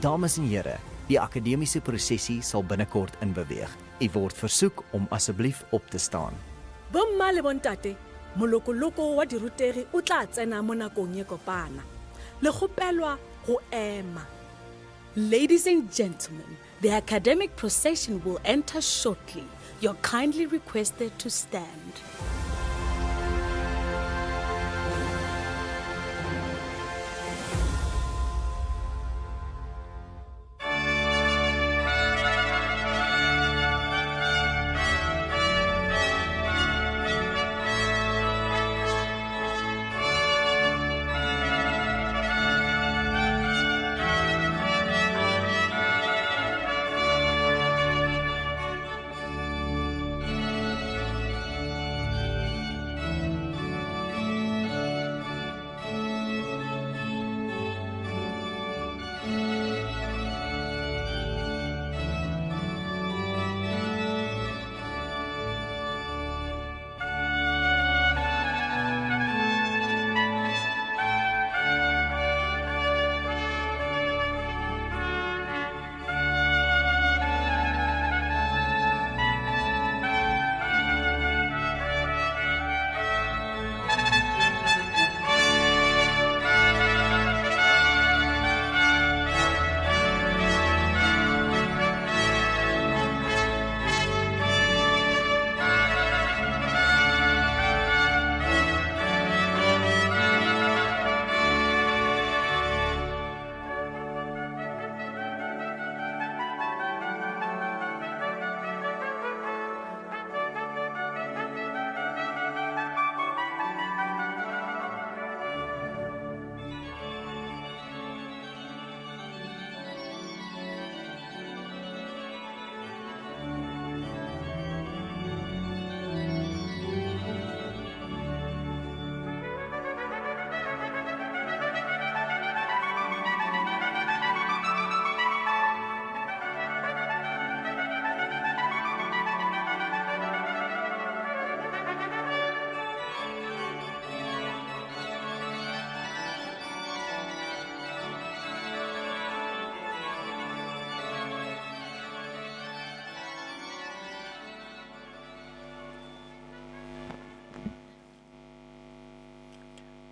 Dames en here, die akademiese prosesie sal binnekort inbeweeg. U word versoek om asseblief op te staan. Bomma le bontate, moloko-loko wa dirutegi o tla tsena mo nakong e kopana. Le kgopelwa go ema. Ladies and gentlemen, the academic procession will enter shortly. You're kindly requested to stand.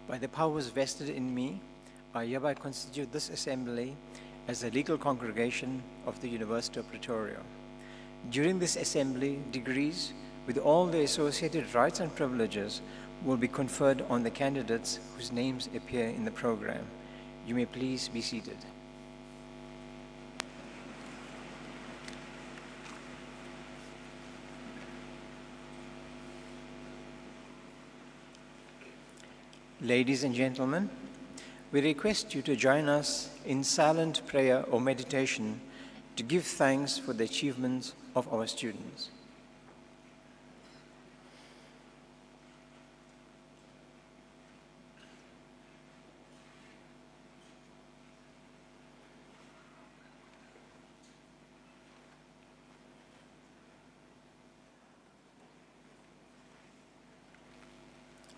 By the powers vested in me, I hereby constitute this assembly as a legal congregation of the University of Pretoria. During this assembly, degrees with all the associated rights and privileges will be conferred on the candidates whose names appear in the program. You may please be seated. Ladies and gentlemen, we request you to join us in silent prayer or meditation to give thanks for the achievements of our students.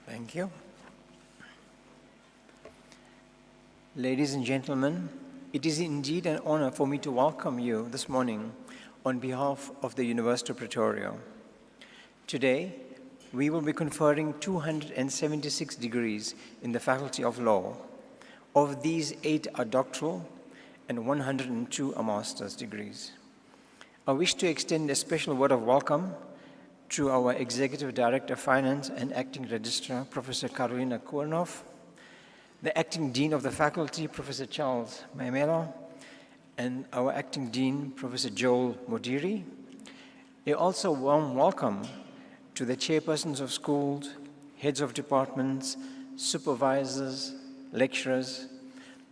Thank you. Ladies and gentlemen, it is indeed an honor for me to welcome you this morning on behalf of the University of Pretoria. Today, we will be conferring 276 degrees in the Faculty of Law. Of these, 8 are doctoral and 102 are master's degrees. I wish to extend a special word of welcome to our Executive Director of Finance and Acting Registrar, Professor Carolina Koornhoff, the Acting Dean of the Faculty, Professor Charles Maimela, and our Acting Dean, Professor Joel Modiri. A also warm welcome to the chairpersons of schools, heads of departments, supervisors, lecturers,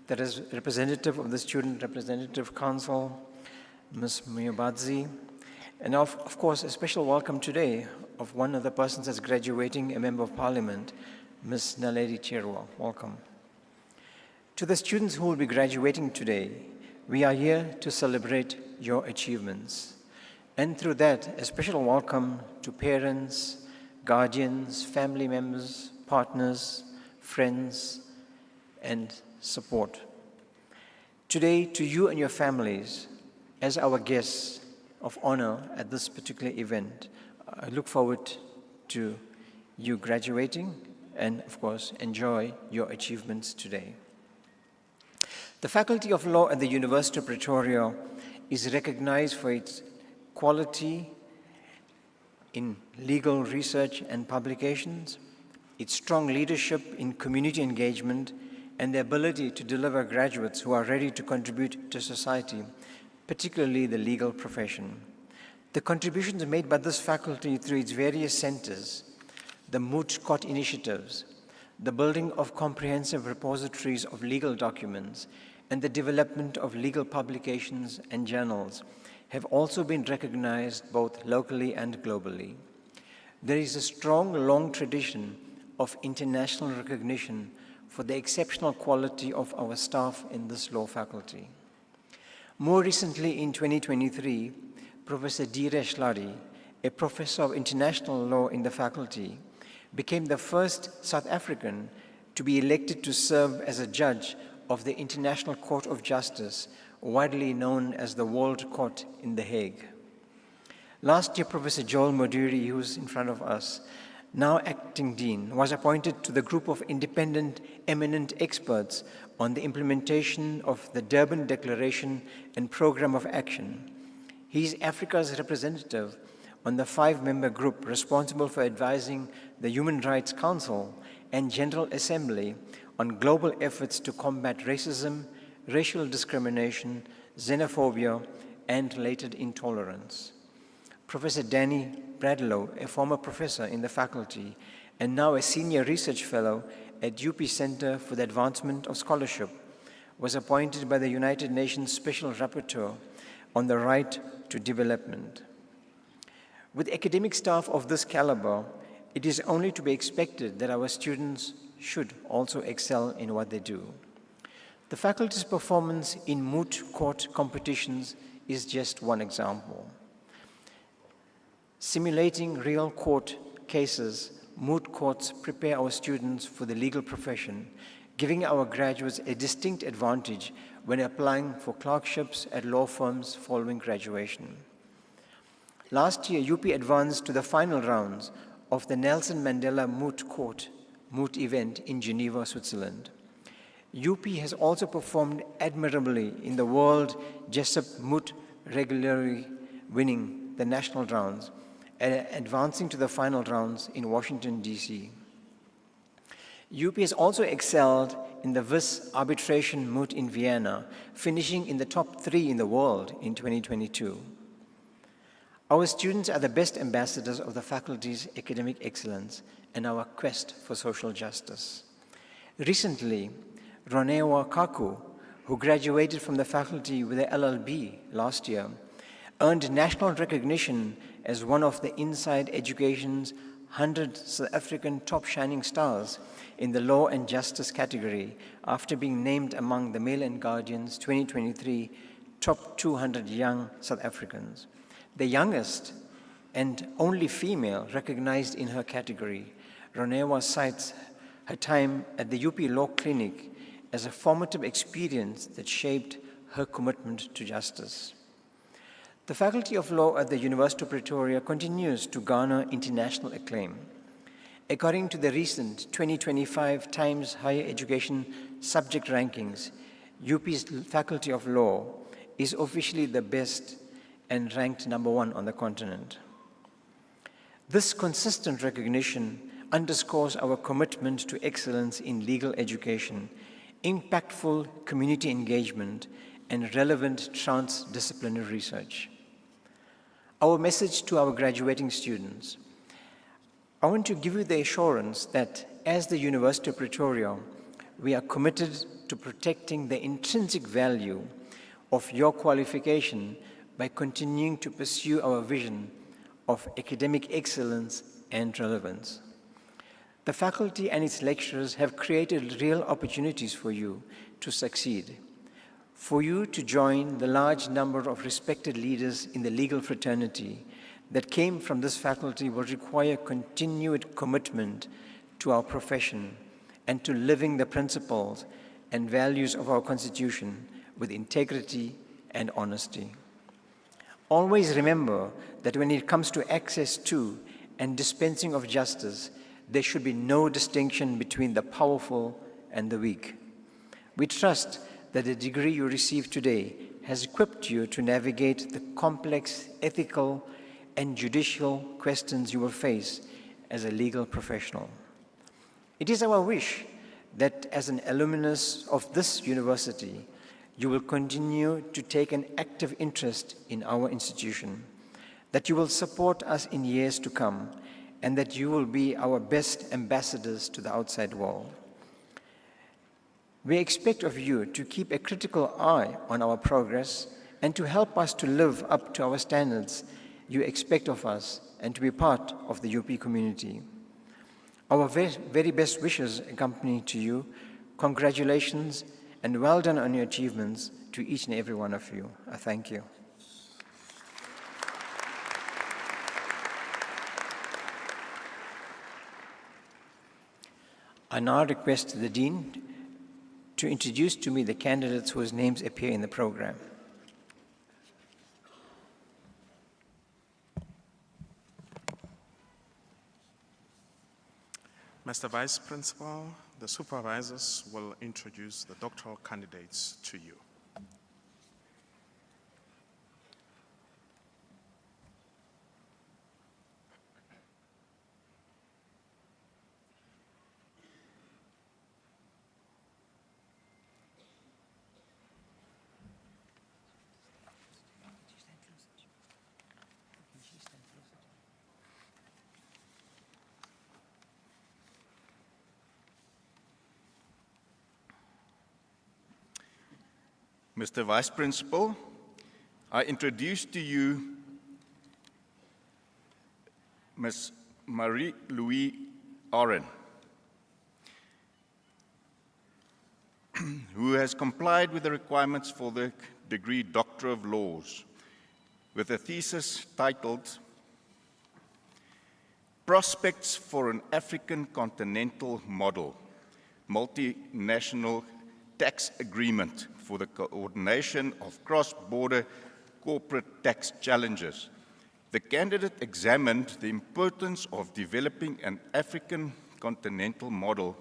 that is representative of the Student Representative Council, Ms. Muyabadzi, and of course a special welcome today of one of the persons that's graduating, a Member of Parliament, Ms. Naledi Chirwa. Welcome. To the students who will be graduating today, we are here to celebrate your achievements. And through that, a special welcome to parents, guardians, family members, partners, friends, and support. Today, to you and your families, as our guests of honor at this particular event, I look forward to you graduating and, of course, enjoy your achievements today. The Faculty of Law at the University of Pretoria is recognized for its quality in legal research and publications, its strong leadership in community engagement, and the ability to deliver graduates who are ready to contribute to society, particularly the legal profession. The contributions made by this faculty through its various centers, the moot court initiatives, the building of comprehensive repositories of legal documents, and the development of legal publications and journals have also been recognized both locally and globally. There is a strong, long tradition of international recognition for the exceptional quality of our staff in this law faculty. More recently, in 2023, Professor Diresh Ladi, a professor of international law in the faculty, became the first South African to be elected to serve as a judge of the International Court of Justice, widely known as the World Court in The Hague. Last year, Professor Joel Moduri, who's in front of us, now acting dean, was appointed to the group of independent eminent experts on the implementation of the Durban Declaration and Program of Action. He is Africa's representative on the 5-member group responsible for advising the Human Rights Council and General Assembly on global efforts to combat racism, racial discrimination, xenophobia, and related intolerance. Professor Danny Bradlow, a former professor in the faculty and now a senior research fellow at UP Center for the Advancement of Scholarship, was appointed by the United Nations Special Rapporteur on the right to development. With academic staff of this caliber, it is only to be expected that our students should also excel in what they do. The faculty's performance in moot court competitions is just one example. Simulating real court cases, moot courts prepare our students for the legal profession, giving our graduates a distinct advantage when applying for clerkships at law firms following graduation. Last year, UP advanced to the final rounds of the Nelson Mandela Moot event in Geneva, Switzerland. UP has also performed admirably in the World Jessup Moot, regularly winning the national rounds and advancing to the final rounds in Washington, D.C. UP has also excelled in the Vis arbitration moot in Vienna, finishing in the top 3 in the world in 2022. Our students are the best ambassadors of the faculty's academic excellence and our quest for social justice. Recently, Ronewa Kaku, who graduated from the faculty with an LLB last year, earned national recognition as one of the Inside Education's 100 South African top shining stars in the law and justice category after being named among the Mail and Guardian's 2023 top 200 young South Africans. The youngest and only female recognized in her category, Ronewa cites her time at the UP Law Clinic as a formative experience that shaped her commitment to justice. The Faculty of Law at the University of Pretoria continues to garner international acclaim. According to the recent 2025 Times Higher Education Subject Rankings, UP's Faculty of Law is officially the best and ranked number 1 on the continent. This consistent recognition underscores our commitment to excellence in legal education, impactful community engagement, and relevant transdisciplinary research. Our message to our graduating students: I want to give you the assurance that as the University of Pretoria, we are committed to protecting the intrinsic value of your qualification by continuing to pursue our vision of academic excellence and relevance. The faculty and its lecturers have created real opportunities for you to succeed. For you to join the large number of respected leaders in the legal fraternity that came from this faculty will require continued commitment to our profession and to living the principles and values of our Constitution with integrity and honesty. Always remember that when it comes to access to and dispensing of justice, there should be no distinction between the powerful and the weak. We trust that the degree you receive today has equipped you to navigate the complex ethical and judicial questions you will face as a legal professional. It is our wish that as an alumnus of this university, you will continue to take an active interest in our institution, that you will support us in years to come, and that you will be our best ambassadors to the outside world. We expect of you to keep a critical eye on our progress and to help us to live up to our standards you expect of us and to be part of the UP community. Our very best wishes accompany to you. Congratulations and well done on your achievements to each and every one of you. I thank you. I now request the Dean to introduce to me the candidates whose names appear in the program. Mr. Vice Principal, the supervisors will introduce the doctoral candidates to you. Mr. Vice Principal, I introduce to you Ms. Marie-Louise Oren, who has complied with the requirements for the degree Doctor of Laws with a thesis titled Prospects for an African Continental Model, Multinational Tax Agreement for the Coordination of Cross-Border Corporate Tax Challenges. The candidate examined the importance of developing an African continental model,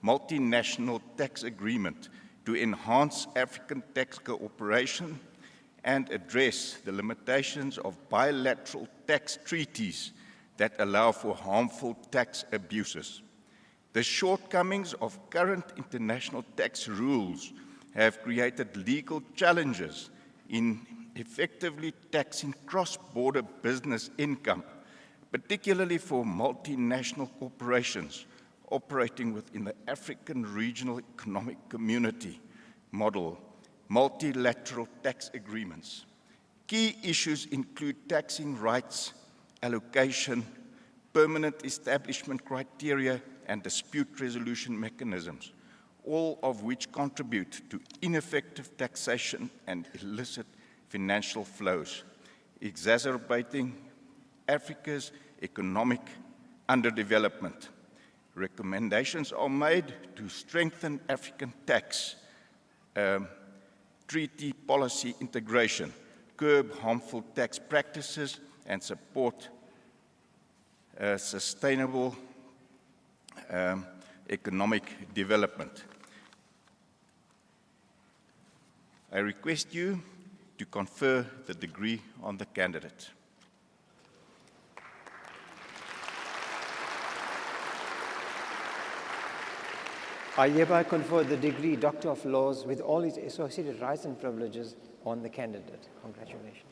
multinational tax agreement to enhance African tax cooperation and address the limitations of bilateral tax treaties that allow for harmful tax abuses. The shortcomings of current international tax rules have created legal challenges in effectively taxing cross-border business income, particularly for multinational corporations operating within the African Regional Economic Community model, multilateral tax agreements. Key issues include taxing rights, allocation, permanent establishment criteria, and dispute resolution mechanisms, all of which contribute to ineffective taxation and illicit financial flows, exacerbating Africa's economic underdevelopment. Recommendations are made to strengthen African tax treaty policy integration, curb harmful tax practices, and support sustainable economic development. I request you to confer the degree on the candidate. I hereby confer the degree Doctor of Laws with all its associated rights and privileges on the candidate. Congratulations.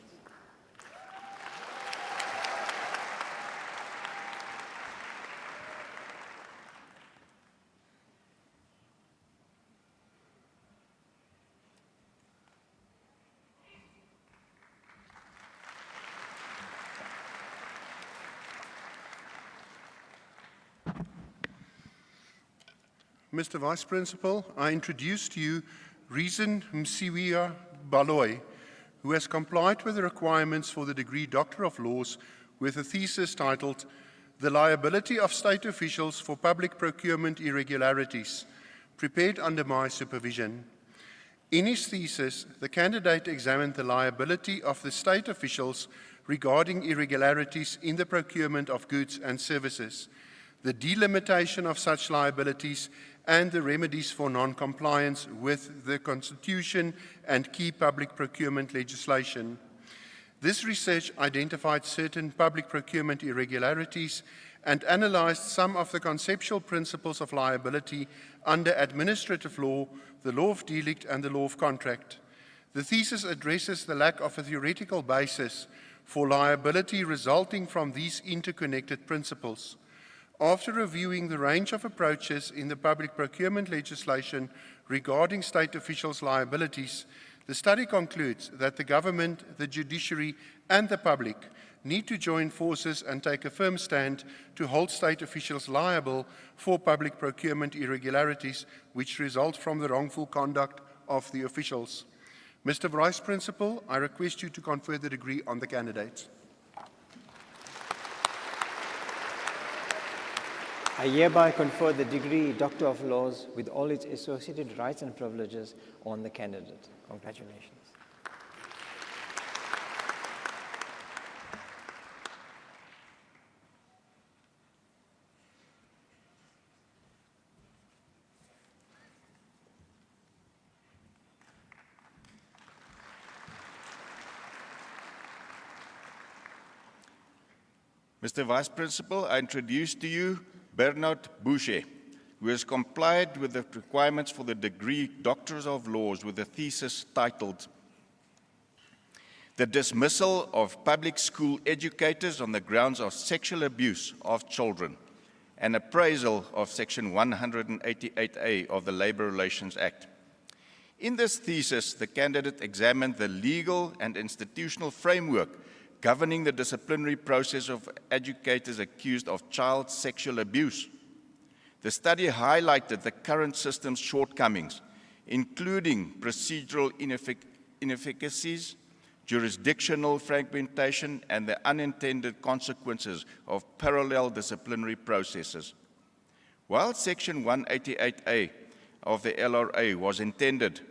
Mr. Vice Principal, I introduce to you Reason Msiwia Baloy, who has complied with the requirements for the degree Doctor of Laws with a thesis titled The Liability of State Officials for Public Procurement Irregularities, prepared under my supervision. In his thesis, the candidate examined the liability of the state officials regarding irregularities in the procurement of goods and services, the delimitation of such liabilities, and the remedies for non-compliance with the Constitution and key public procurement legislation. This research identified certain public procurement irregularities and analyzed some of the conceptual principles of liability under administrative law, the law of delict, and the law of contract. The thesis addresses the lack of a theoretical basis for liability resulting from these interconnected principles. After reviewing the range of approaches in the public procurement legislation regarding state officials' liabilities, the study concludes that the government, the judiciary, and the public need to join forces and take a firm stand to hold state officials liable for public procurement irregularities which result from the wrongful conduct of the officials. Mr. Vice Principal, I request you to confer the degree on the candidates. I hereby confer the degree Doctor of Laws with all its associated rights and privileges on the candidate. Congratulations. Mr. Vice Principal, I introduce to you Bernard Boucher, who has complied with the requirements for the degree Doctor of Laws with a thesis titled The Dismissal of Public School Educators on the Grounds of Sexual Abuse of Children, an appraisal of Section 188A of the Labor Relations Act. In this thesis, the candidate examined the legal and institutional framework governing the disciplinary process of educators accused of child sexual abuse. The study highlighted the current system's shortcomings, including procedural inefficacies, jurisdictional fragmentation, and the unintended consequences of parallel disciplinary processes. While Section 188A of the LRA was intended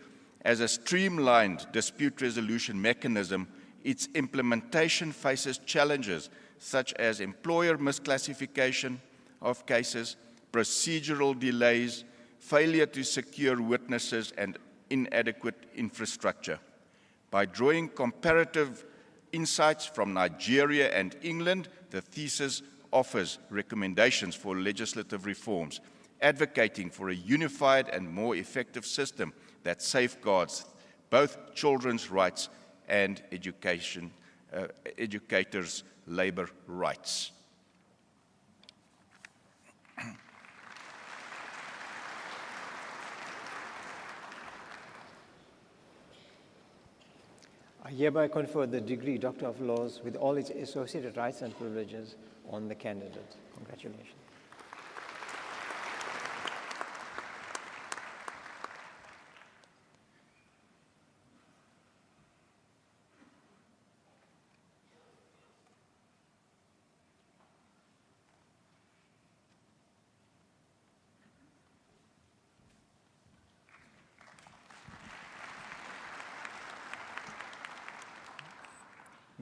as a streamlined dispute resolution mechanism, its implementation faces challenges such as employer misclassification of cases, procedural delays, failure to secure witnesses, and inadequate infrastructure. By drawing comparative insights from Nigeria and England, the thesis offers recommendations for legislative reforms, advocating for a unified and more effective system that safeguards both children's rights and educators' labor rights. I hereby confer the degree Doctor of Laws with all its associated rights and privileges on the candidate. Congratulations.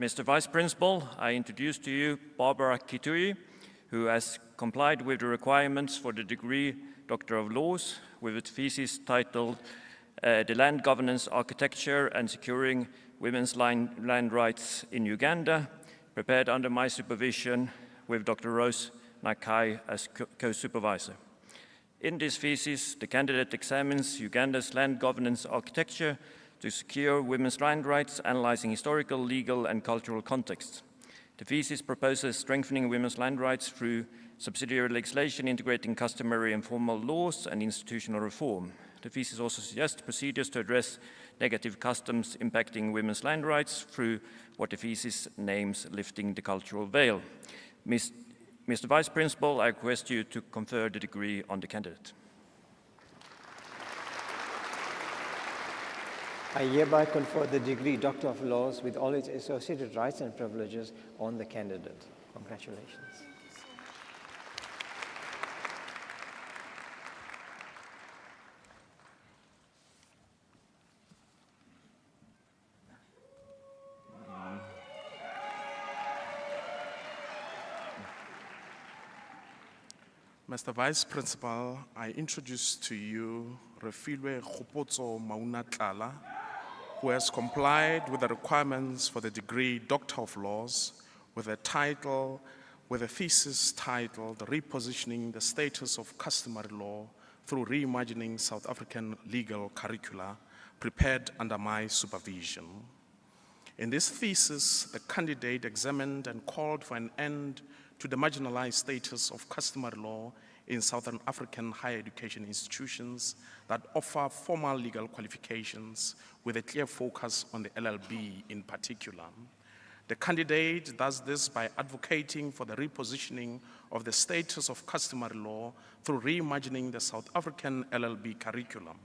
Mr. Vice Principal, I introduce to you Barbara Kitui, who has complied with the requirements for the degree Doctor of Laws with its thesis titled The Land Governance Architecture and Securing Women's Land Rights in Uganda, prepared under my supervision with Dr. Rose Nakai as co-supervisor. In this thesis, the candidate examines Uganda's land governance architecture to secure women's land rights, analyzing historical, legal, and cultural contexts. The thesis proposes strengthening women's land rights through subsidiary legislation, integrating customary and formal laws, and institutional reform. The thesis also suggests procedures to address negative customs impacting women's land rights through what the thesis names lifting the cultural veil. Mr. Vice Principal, I request you to confer the degree on the candidate. I hereby confer the degree Doctor of Laws with all its associated rights and privileges on the candidate. Congratulations. Mr. Vice Principal, I introduce to you Refilwe Khopotso Maunatlala, who has complied with the requirements for the degree Doctor of Laws with a thesis titled Repositioning the Status of Customary Law through Reimagining South African Legal Curricula, prepared under my supervision. In this thesis, the candidate examined and called for an end to the marginalized status of customary law in Southern African higher education institutions that offer formal legal qualifications with a clear focus on the LLB in particular. The candidate does this by advocating for the repositioning of the status of customary law through reimagining the South African LLB curriculum,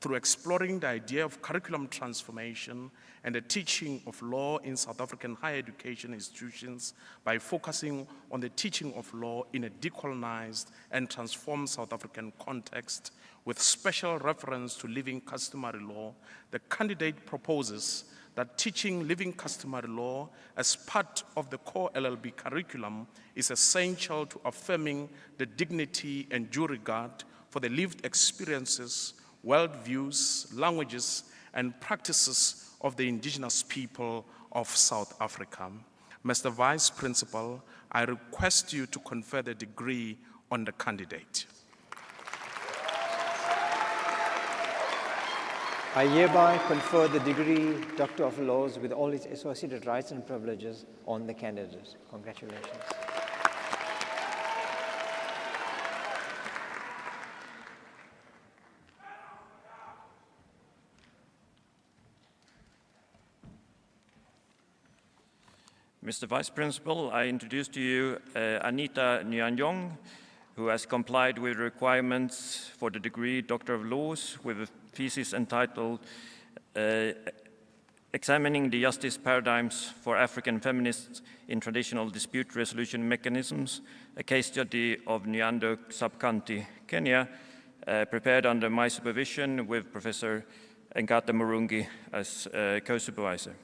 through exploring the idea of curriculum transformation and the teaching of law in South African higher education institutions by focusing on the teaching of law in a decolonized and transformed South African context with special reference to living customary law. The candidate proposes that teaching living customary law as part of the core LLB curriculum is essential to affirming the dignity and due regard for the lived experiences, worldviews, languages, and practices of the indigenous people of South Africa. Mr. Vice Principal, I request you to confer the degree on the candidate. I hereby confer the degree Doctor of Laws with all its associated rights and privileges on the candidate. Congratulations. Mr. Vice Principal, I introduce to you Anita Nyanyong, who has complied with requirements for the degree Doctor of Laws with a thesis entitled Examining the Justice Paradigms for African Feminists in Traditional Dispute Resolution Mechanisms, a case study of Nyando Sub-County, Kenya, prepared under my supervision with Professor Nkata Murungi as co-supervisor.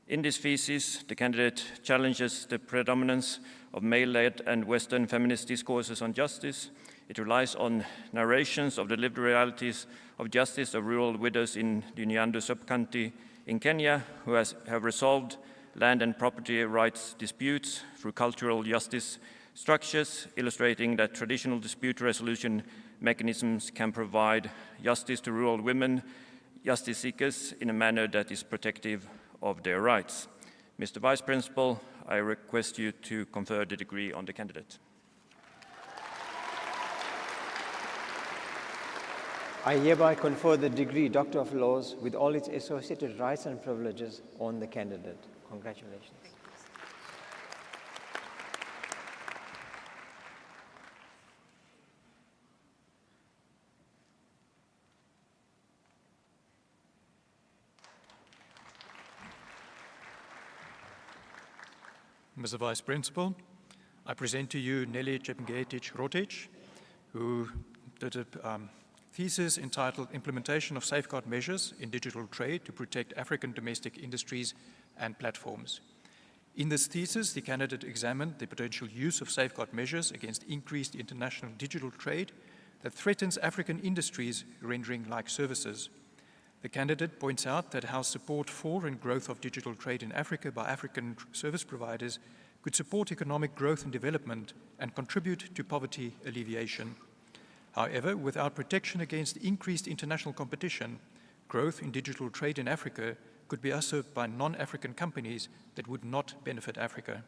In this thesis, the candidate challenges the predominance of male-led and Western feminist discourses on justice. It relies on narrations of the lived realities of justice of rural widows in the Nyando sub-county in Kenya who have resolved land and property rights disputes through cultural justice structures, illustrating that traditional dispute resolution mechanisms can provide justice to rural women, justice seekers, in a manner that is protective of their rights. Mr. Vice Principal, I request you to confer the degree on the candidate. I hereby confer the degree Doctor of Laws with all its associated rights and privileges on the candidate. Congratulations. Mr. Vice Principal, I present to you Nelly Chepngetich-Rotich, who did a thesis entitled Implementation of Safeguard Measures in Digital Trade to Protect African Domestic Industries and Platforms. In this thesis, the candidate examined the potential use of safeguard measures against increased international digital trade that threatens African industries rendering like services. The candidate points out that how support for and growth of digital trade in Africa by African service providers could support economic growth and development and contribute to poverty alleviation. However, without protection against increased international competition, growth in digital trade in Africa could be ushered by non-African companies that would not benefit Africa.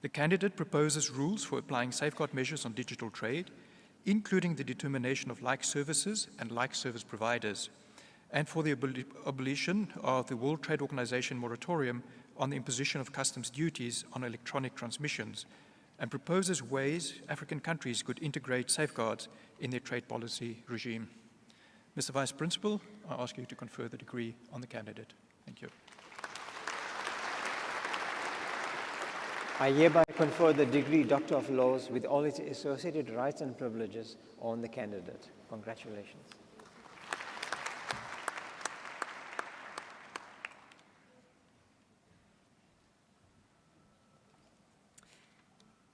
The candidate proposes rules for applying safeguard measures on digital trade, including the determination of like services and like service providers, and for the abolition of the World Trade Organization moratorium on the imposition of customs duties on electronic transmissions, and proposes ways African countries could integrate safeguards in their trade policy regime. Mr. Vice Principal, I ask you to confer the degree on the candidate. Thank you. I hereby confer the degree Doctor of Laws with all its associated rights and privileges on the candidate. Congratulations.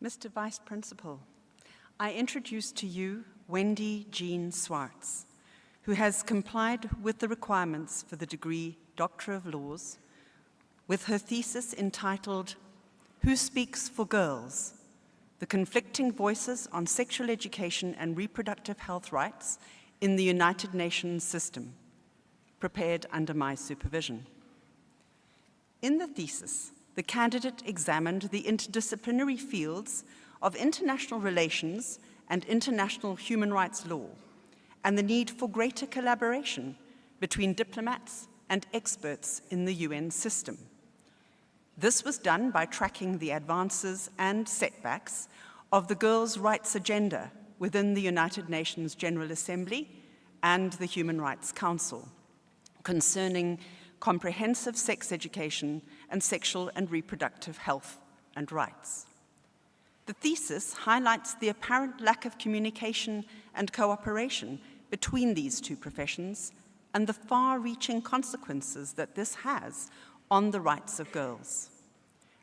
Mr. Vice Principal, I introduce to you Wendy Jean Swartz, who has complied with the requirements for the degree Doctor of Laws with her thesis entitled Who Speaks for Girls? The Conflicting Voices on Sexual Education and Reproductive Health Rights in the United Nations System, prepared under my supervision. In the thesis, the candidate examined the interdisciplinary fields of international relations and international human rights law, and the need for greater collaboration between diplomats and experts in the UN system. This was done by tracking the advances and setbacks of the girls' rights agenda within the United Nations General Assembly and the Human Rights Council concerning comprehensive sex education and sexual and reproductive health and rights. The thesis highlights the apparent lack of communication and cooperation between these two professions and the far-reaching consequences that this has on the rights of girls.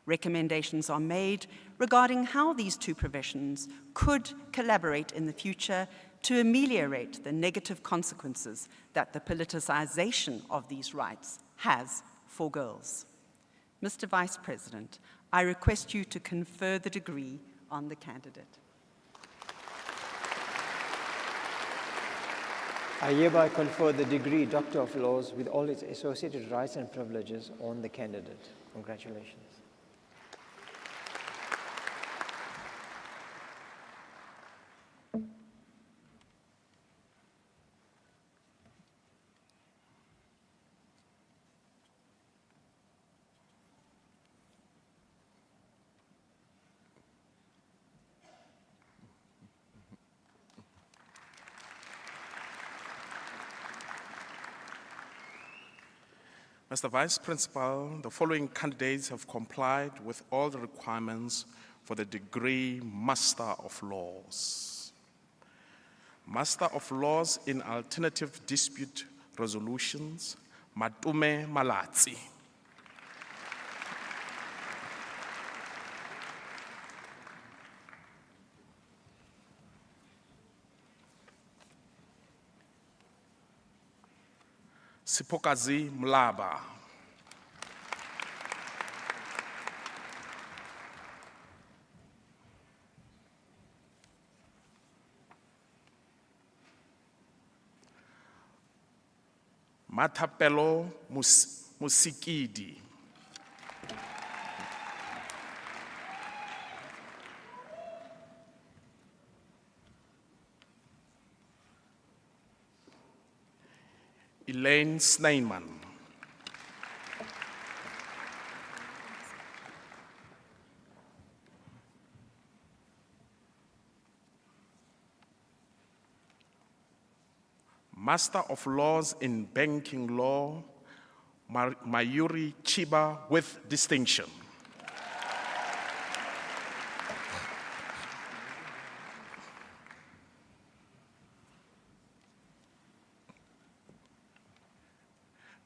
Recommendations are made regarding how these two professions could collaborate in the future to ameliorate the negative consequences that the politicization of these rights has for girls. Mr. Vice President, I request you to confer the degree on the candidate. I hereby confer the degree Doctor of Laws with all its associated rights and privileges on the candidate. Congratulations. Mr. Vice Principal, the following candidates have complied with all the requirements for the degree Master of Laws. Master of Laws in Alternative Dispute Resolutions, Matume Malatsi. Sipokazi Mlaba. Matapelo Musikidi. Elaine Sneyman. Master of Laws in Banking Law, Mayuri Chiba with distinction.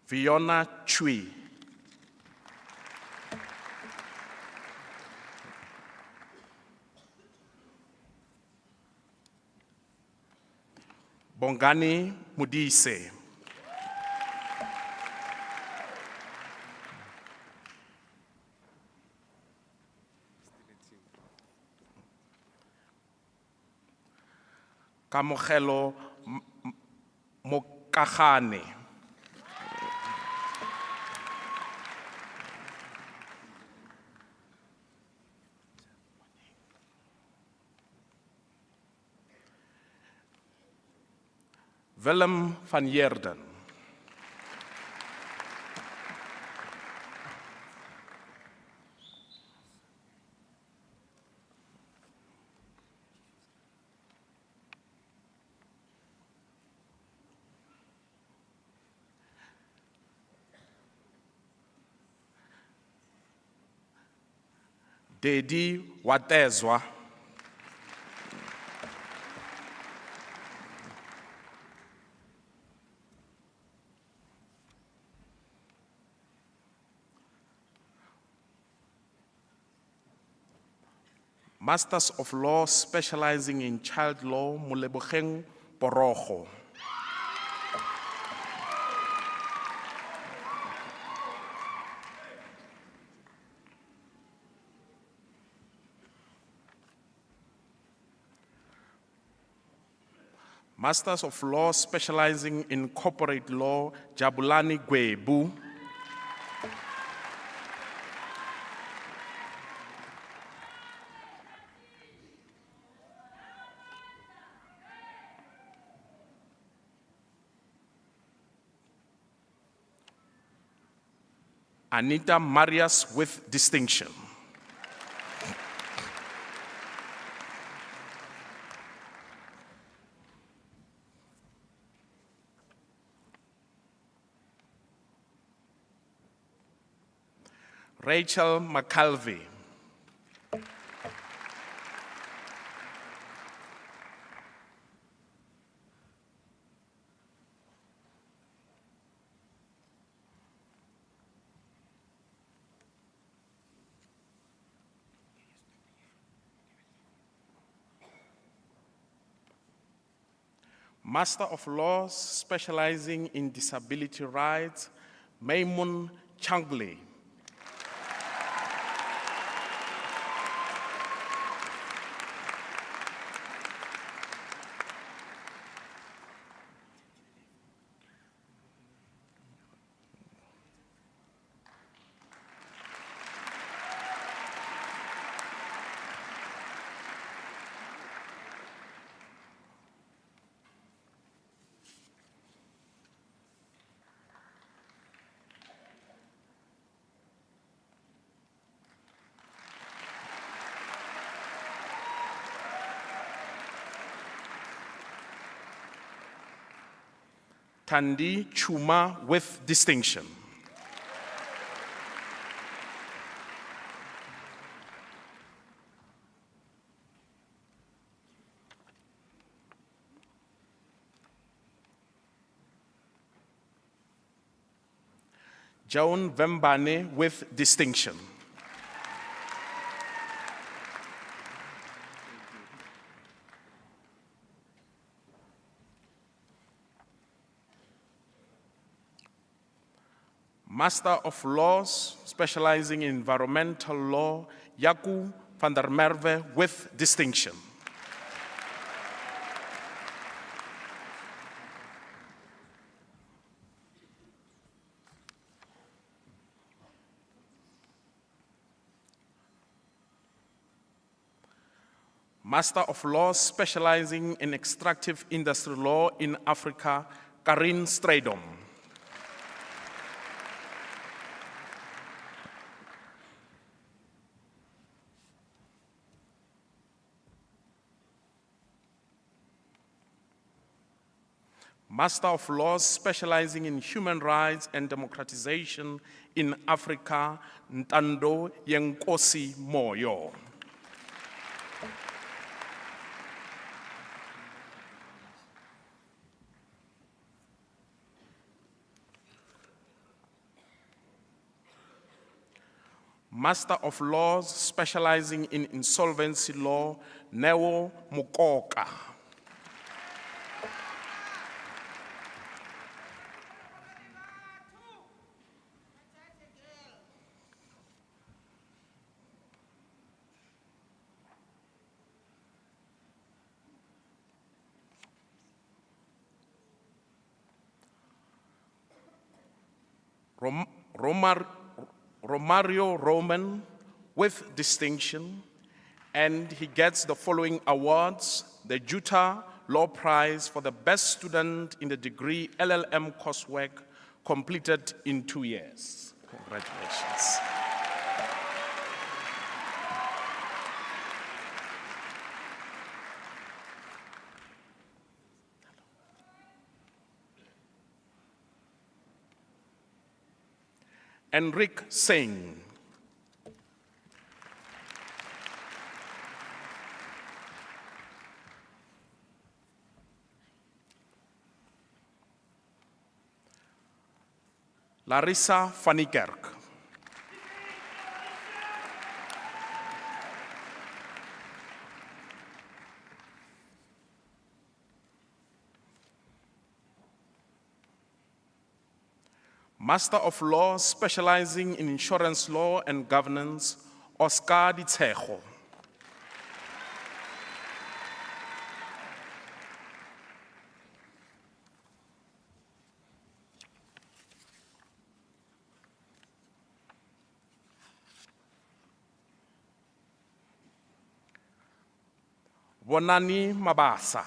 Fiona Chui. Bongani Mudise. Kamogelo Mokagane. Willem van Heerden. Dedi Watezwa. Masters of Law specializing in child law, Molebogeng Porogo. Masters of Law specializing in corporate law, Jabulani Gwebu. Anita Marias with distinction. Rachel McCalvey. Master of Laws specializing in disability rights, Maimun Changle. Tandi Chuma with distinction. Joan Vembane with distinction. Master of Laws, specializing in environmental law, Jaco van der Merwe with distinction. Master of Laws, specializing in extractive industry law in Africa, Karin Strydom. Master of Laws specializing in human rights and democratization in Africa, Ntando Yenkosi Moyo. Master of Laws specializing in insolvency law, Neo Mukoka. Romario Roman with distinction, and he gets the following awards: the Juta Law Prize for the best student in the degree LLM coursework completed in 2 years. Congratulations. Enrique Singh. Larissa Vanikerk. Master of Laws specializing in insurance law and governance, Oscar Ditshego. Bonani Mabasa.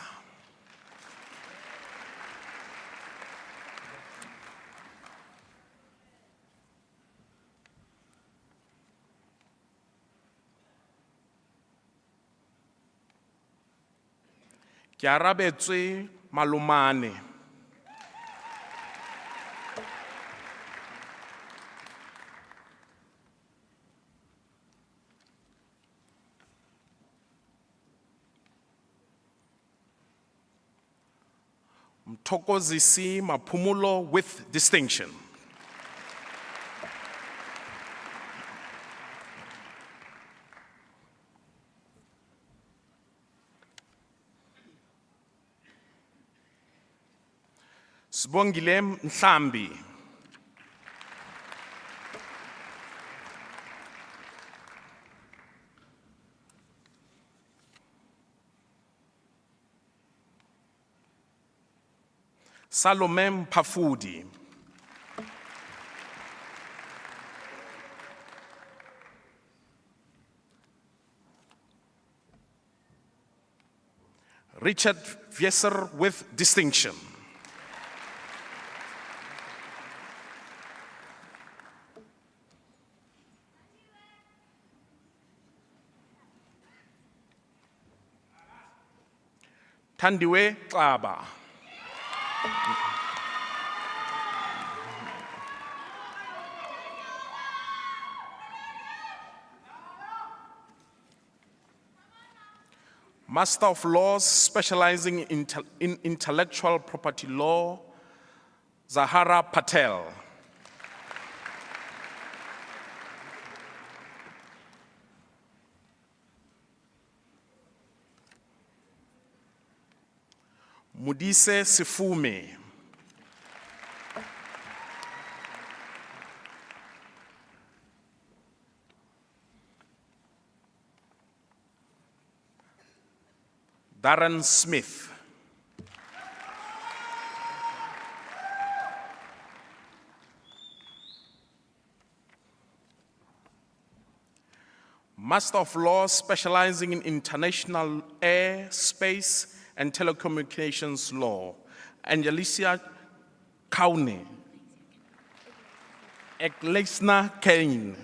Ke arabetswe Malomane. Mthokozisi Maphumulo with distinction. Sibongile Mhlambi. Salome Mpafudi. Richard Vieser with distinction. Tandiwe Xaba. Master of Laws specializing in intellectual property law, Zahara Patel. Mudise Sifume. Darren Smith. Master of Laws specializing in international air, space, and telecommunications law, Angelicia Kaune. Eklesna Kane.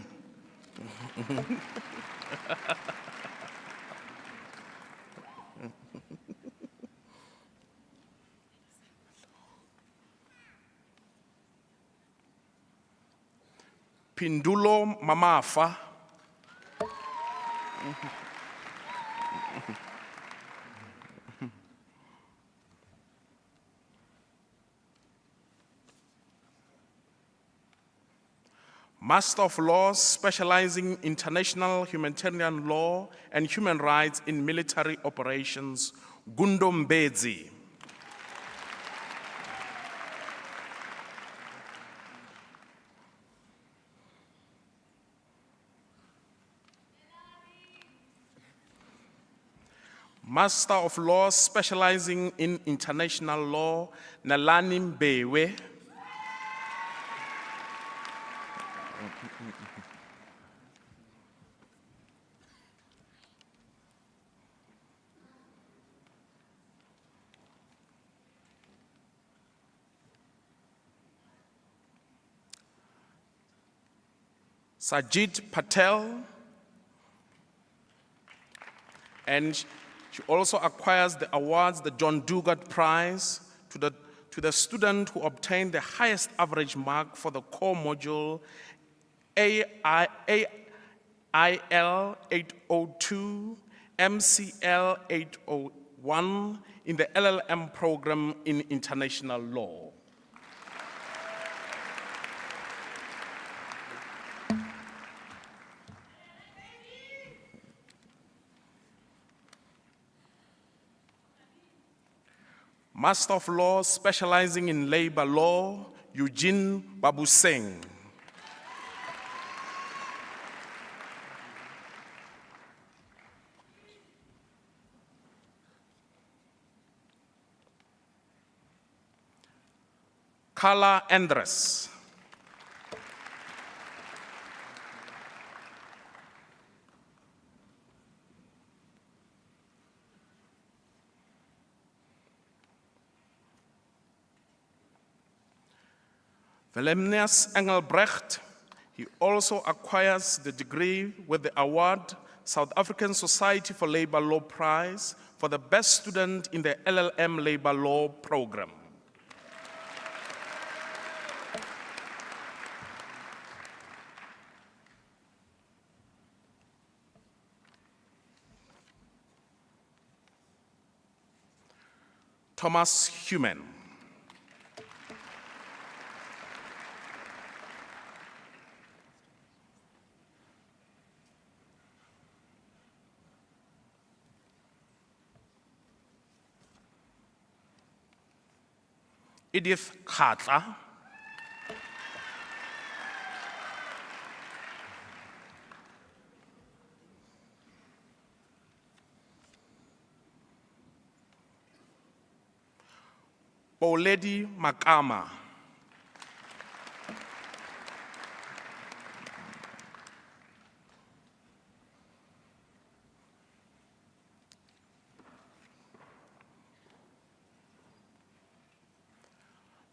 Pindulo Mamafa. Master of Laws specializing in international humanitarian law and human rights in military operations, Gundo Mbezi. Master of Laws specializing in international law, Nalani Mbewe. Sajid Patel, and she also acquires the awards, the John Dugard Prize, to the student who obtained the highest average mark for the core module AIL 802, MCL 801 in the LLM program in international law. Master of Laws specializing in labor law, Eugene Babuseng. Carla Andres. Wilhelmus Engelbrecht, he also acquires the degree with the award South African Society for Labor Law Prize for the best student in the LLM Labor Law program. Thomas Human. Edith Khatla. Pauledi Makama.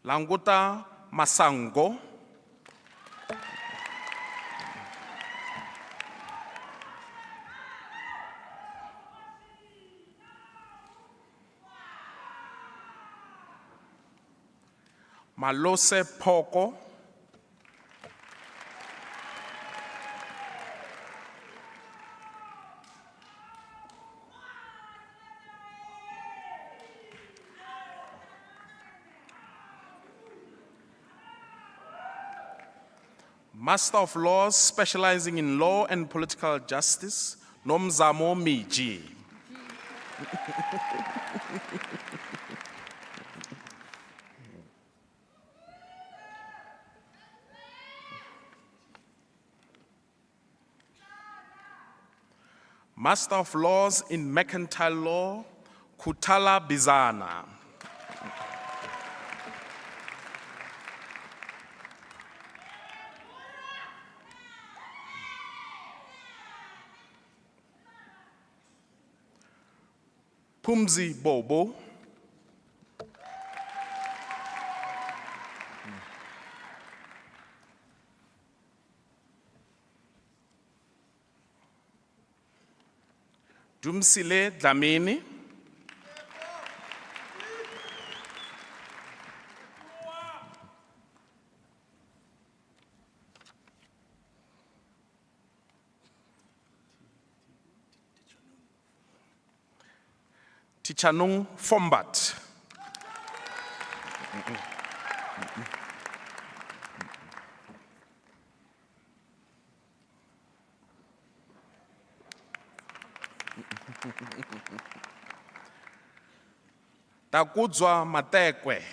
Languta Masango. Malose Poko. Master of Laws specializing in law and political justice, Nomzamo Miji. Master of Laws in Mercantile Law, Kutala Bizana. Pumzi Bobo. Dumsile Dlamini. Tichanung Fombat. Takudzwa Matekwe.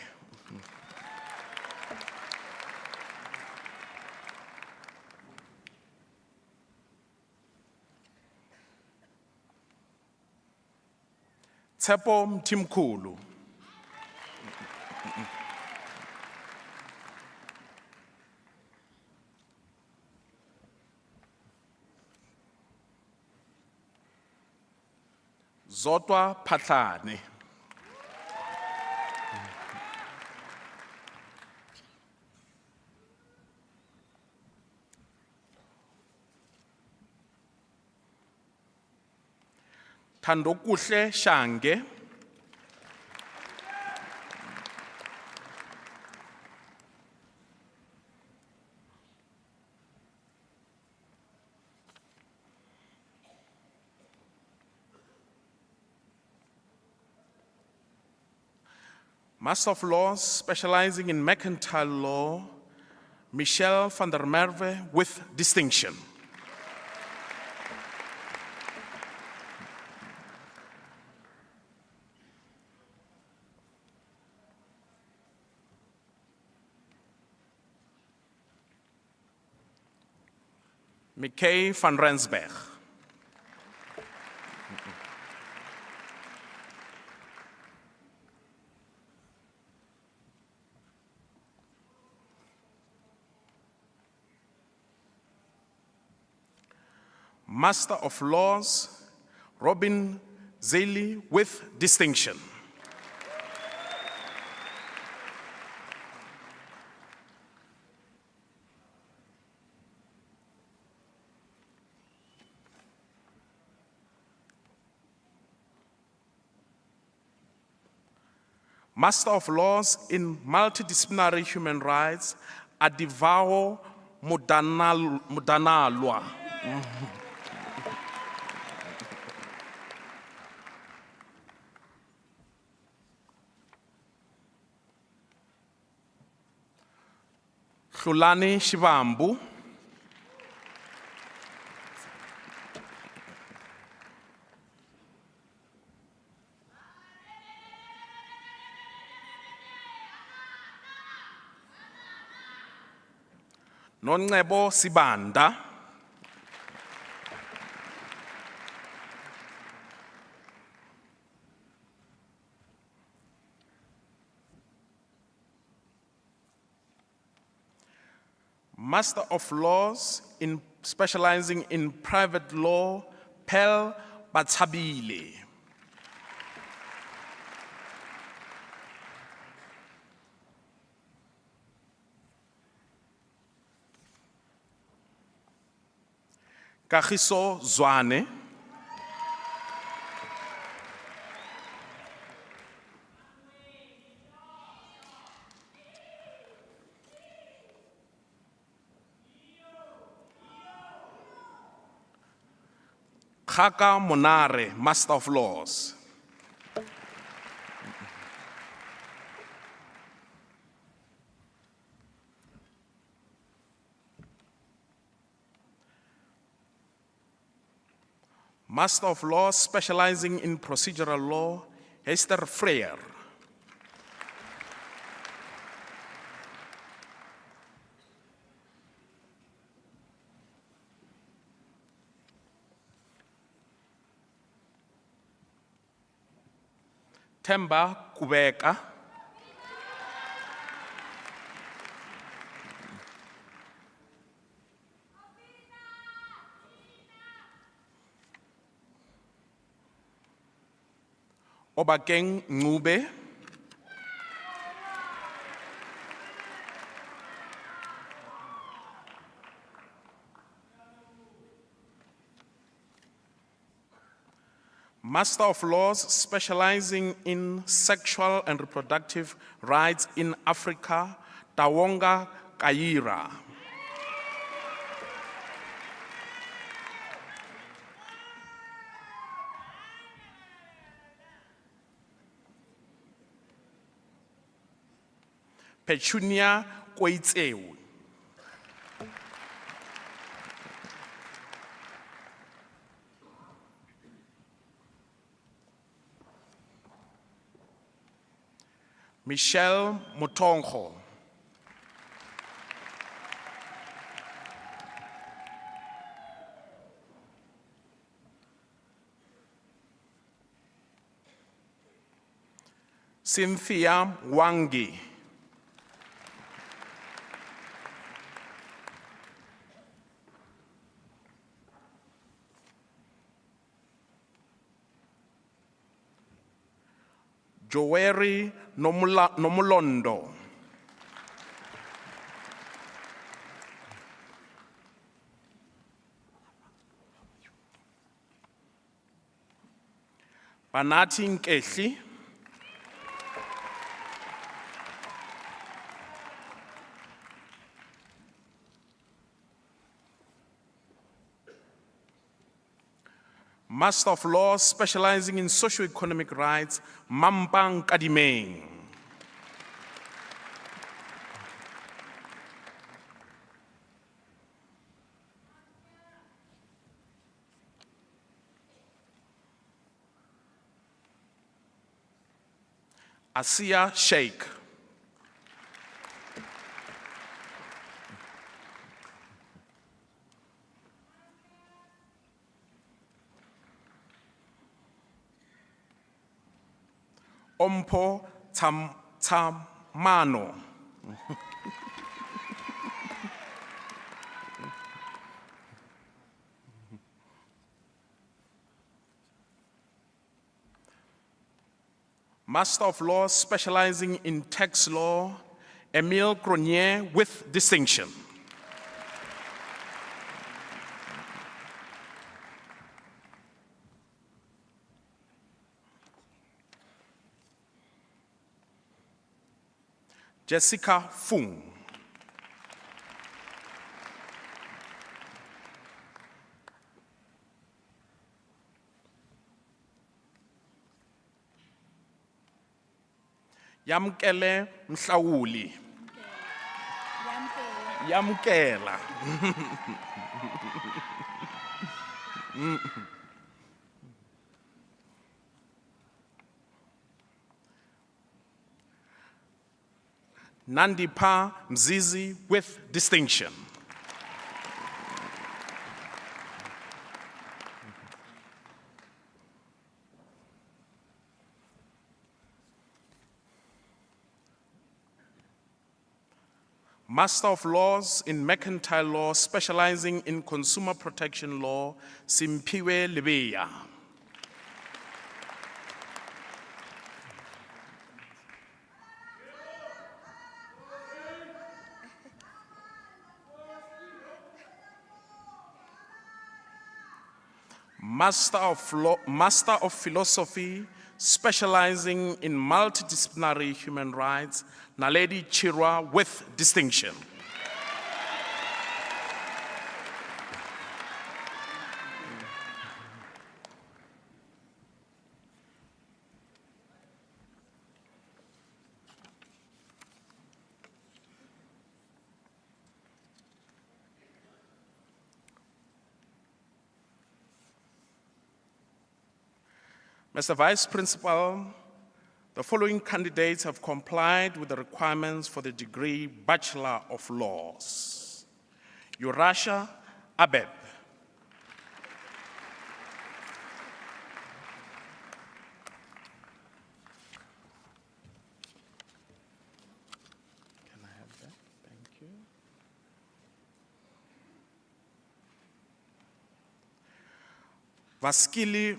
Tsepo Mtimkulu. Zotwa Patlane. Thandokuhle Shange. Master of Laws specializing in mercantile law, Michelle van der Merwe with distinction. Mickey van Rensberg. Master of Laws, Robin Zeli with distinction. Master of Laws in Multidisciplinary Human Rights, Adivao Mudanalwa. Hlulani Shivambu. Nonebo Sibanda. Master of Laws in specializing in private law, Pel Batshabile. Kagiso Zwane. Khaka Monare, Master of Laws. Master of Laws specializing in procedural law, Hester Freyer. Temba Kubeka. Obakeng Ngube. Master of Laws specializing in sexual and reproductive rights in Africa, Tawonga Kaira. Petunia Koitseu. Michelle Mutongho. Cynthia Wangi. Joeri Nomulondo. Banati Nkehli. Master of Laws specializing in socio-economic rights, Mampang Kadimeng. Asia Sheikh. Ompo Tamano. Master of Laws specializing in tax law, Emile Grenier with distinction. Jessica Fung. Yamkele Mhlawuli. Yamkela. Nandipa Mzizi with distinction. Master of Laws in Mercantile Law, specializing in Consumer Protection Law, Simpiwe Lebeya. Master of Philosophy, specializing in multidisciplinary human rights, Naledi Chirwa with distinction. Mr. Vice Principal, the following candidates have complied with the requirements for the degree Bachelor of Laws. Urasha Abeb. Can I have that? Thank you. Vaskili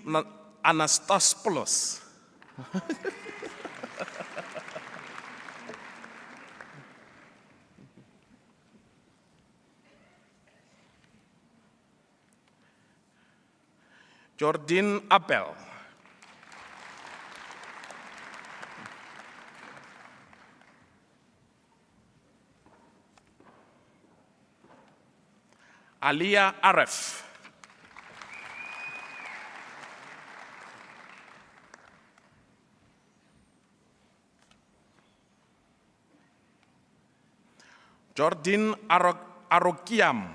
Anastasiopoulos. Jordan Appel. Alia Aref. Jordan Arokiam.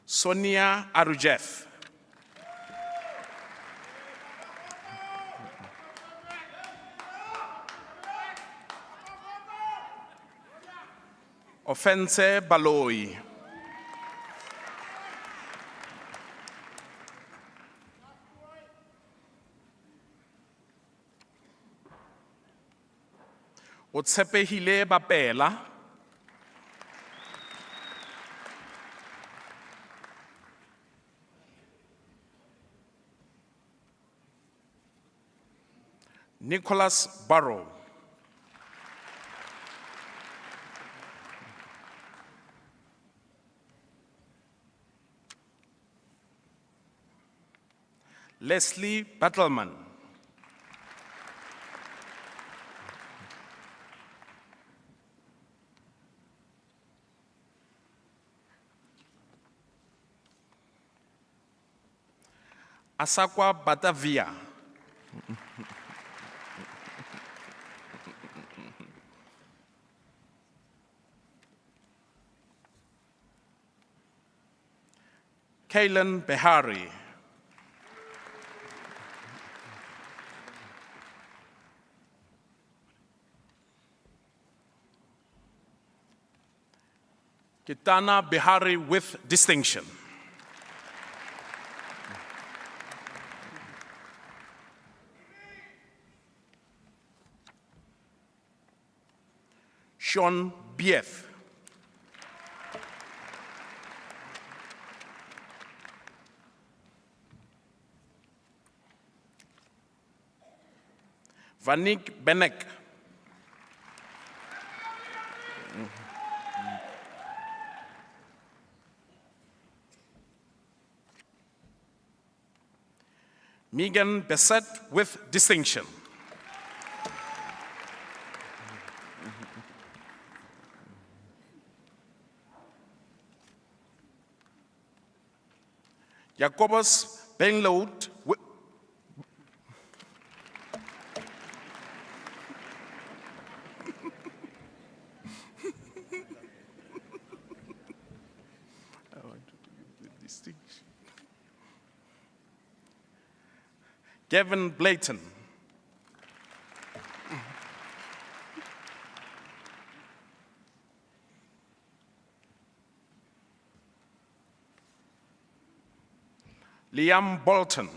Sonia Arujev. Offense Baloi. Otshepehile Bapela. Nicholas Barrow. Leslie Battleman. Asakwa Batavia. Kailan Behari. Kitana Bihari with distinction. Sean Bieth. Vanik Benek. Megan Bessette with distinction. Jacobus Benload with distinction. Gavin Blayton. Liam Bolton.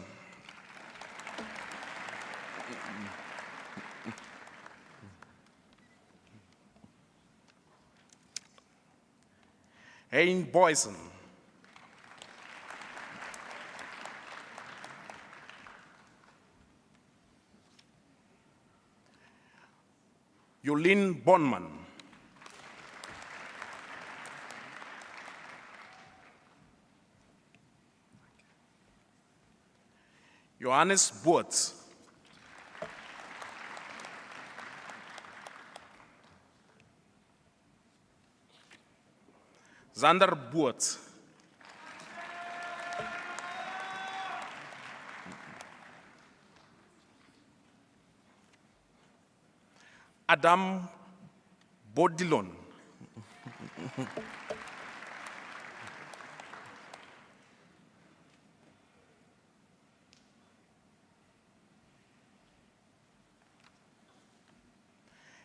Hayne Boyson. Yolene Bonman. Johannes Boerts. Zander Boerts. Adam Bodilon.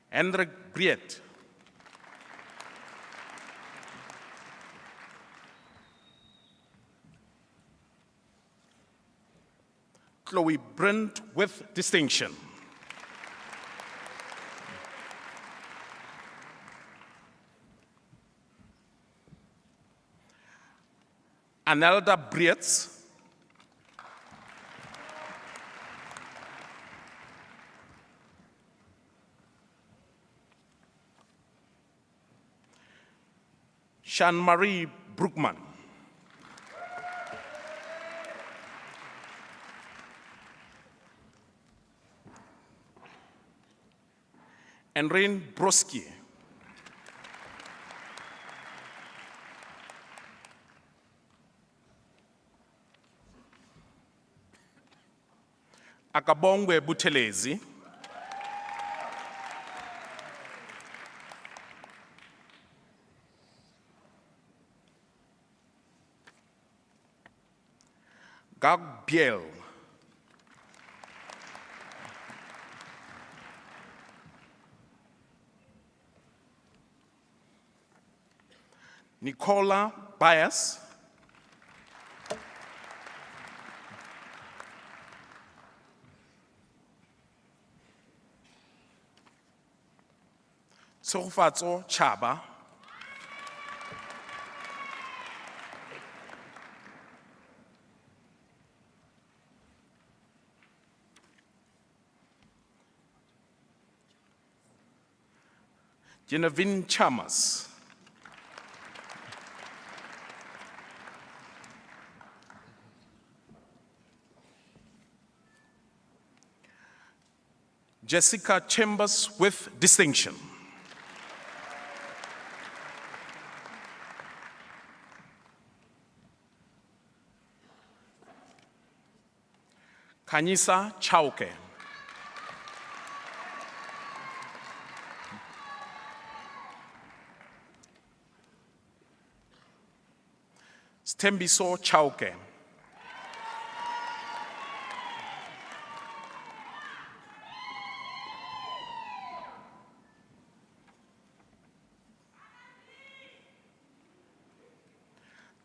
Hendrik Briet. Chloe Brent with distinction. Anelda Brietz. Jean-Marie Brookman. Enrin Broski. Akabongwe Buthelezi. Gag Biel. Nicola Bias. Tshegofatso Chaba. Genevieve Chamas. Jessica Chambers with distinction. Kanyisa Chauke. Stembiso Chauke.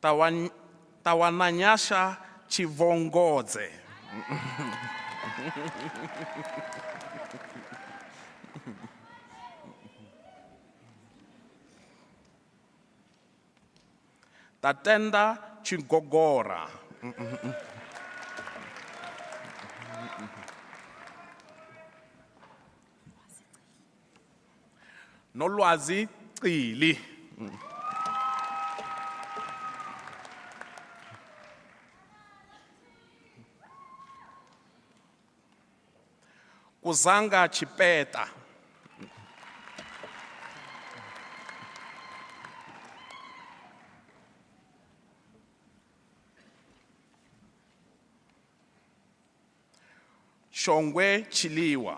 Tawananyasha Chivongodze. Tatenda Chingogora. Nolwazi Cili. Kuzanga Chipeta. Shongwe Chiliwa.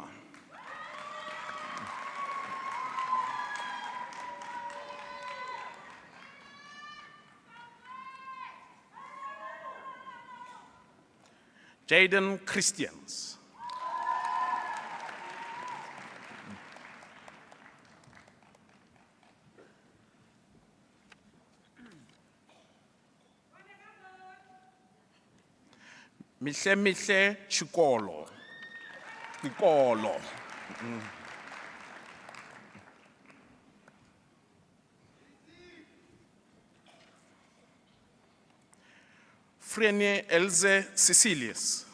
Jaden Christians. Mihle Chikolo. Chikolo. Frenie Elze Cecilius.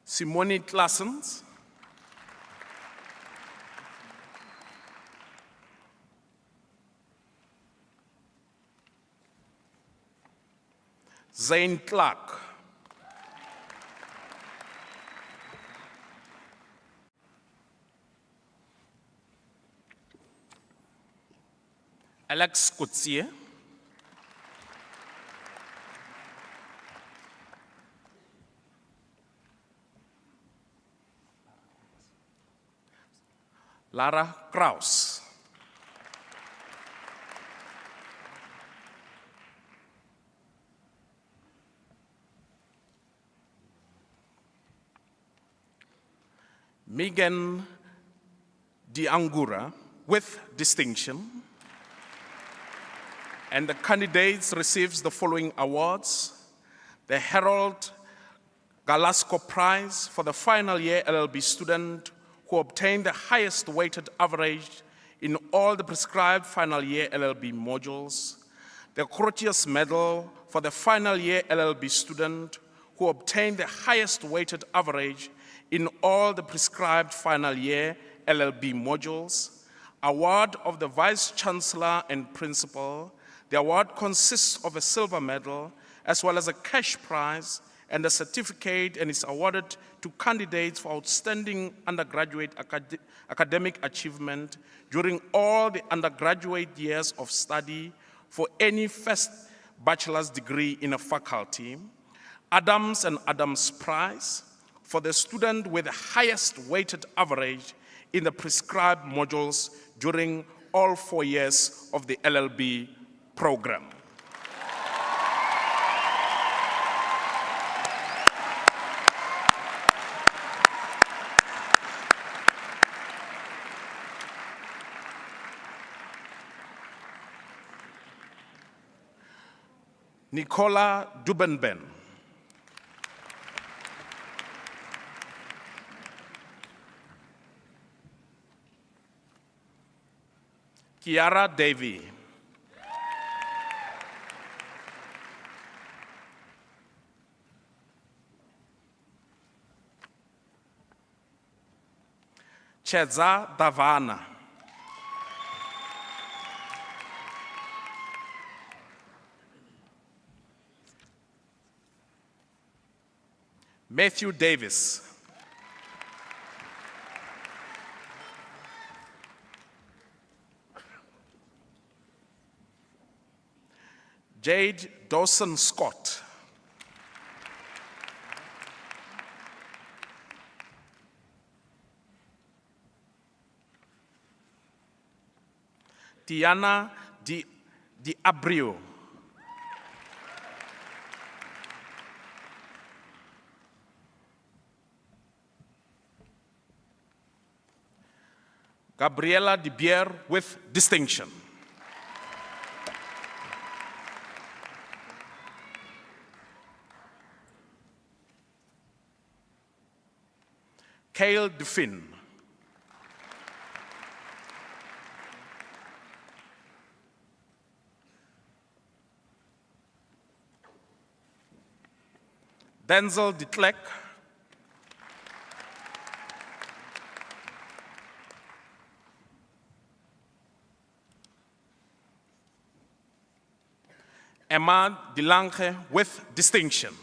Simone Classens. Zane Clark. Alex Coutier. Lara Kraus. Megan Diangura with distinction. And the candidates receives the following awards: the Harold Galasco Prize for the final year LLB student who obtained the highest weighted average in all the prescribed final year LLB modules, the Crotius Medal for the final year LLB student who obtained the highest weighted average in all the prescribed final year LLB modules, award of the Vice Chancellor and Principal. The award consists of a silver medal as well as a cash prize and a certificate, and is awarded to candidates for outstanding undergraduate academic achievement during all the undergraduate years of study for any first bachelor's degree in a faculty, Adams and Adams Prize for the student with the highest weighted average in the prescribed modules during all 4 years of the LLB program. Nicola Dubenben. Kiara Davy. Cheza Davana. Matthew Davis. Jade Dawson Scott. Tiana Di Abreu. Gabriela de Beer with distinction. Kale DeFin. Denzel de Klerk. Emma de Lange with distinction.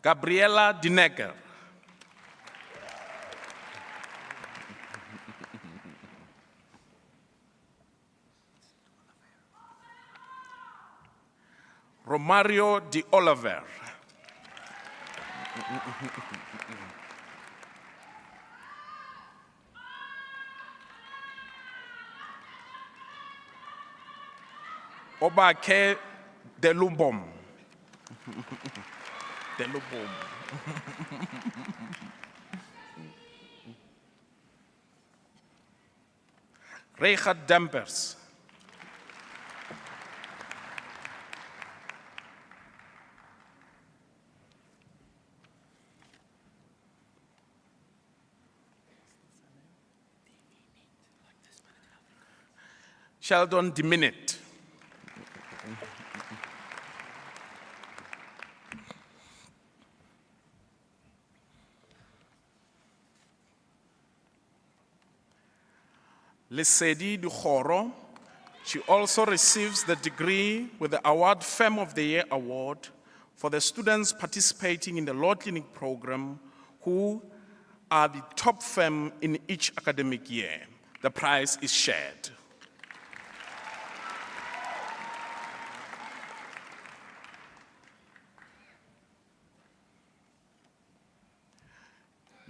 Gabriela de Necker. Romario de Oliver. Obake de Lubom. De Lubom. Richard Dempers. Sheldon Diminit. Lesedi Dukhoro. She also receives the degree with the Award Femme of the Year Award for the students participating in the Law Clinic program who are the top femme in each academic year. The prize is shared.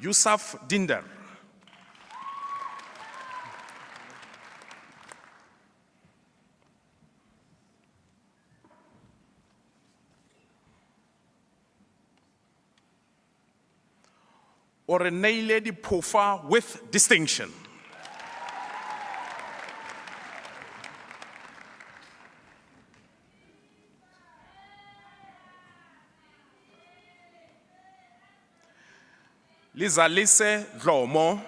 Yusuf Dinder. Oreneile Di Pofa with distinction. Lizalise Dlomo.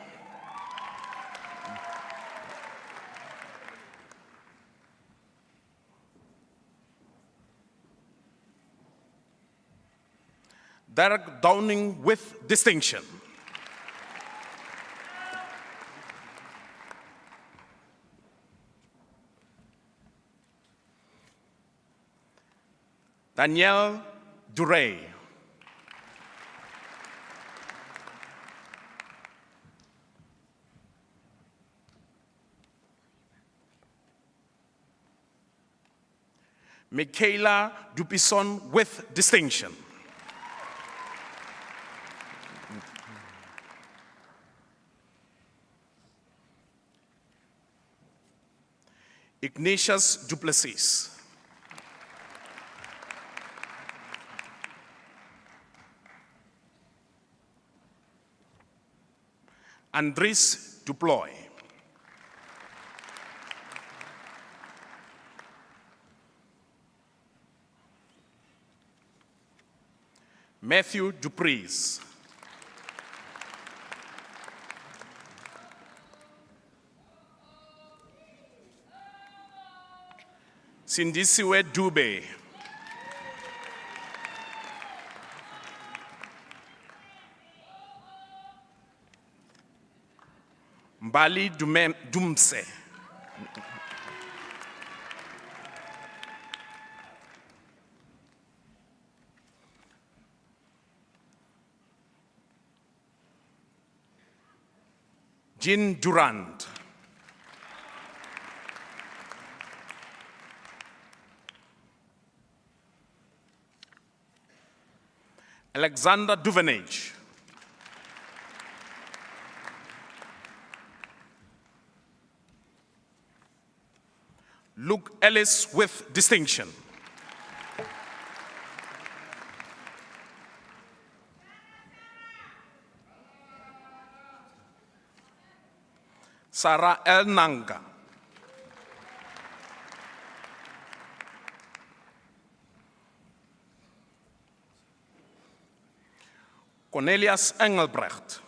Derek Downing with distinction. Danielle Duray. Michaela Dupison with distinction. Ignatius Duplessis. Andres Duploy. Matthew Dupreez. Sindisiwe Dube. Mbali Dumse. Jean Durand. Alexander Duvenage. Luke Ellis with distinction. Sarah L. Nanga. Cornelius Engelbrecht.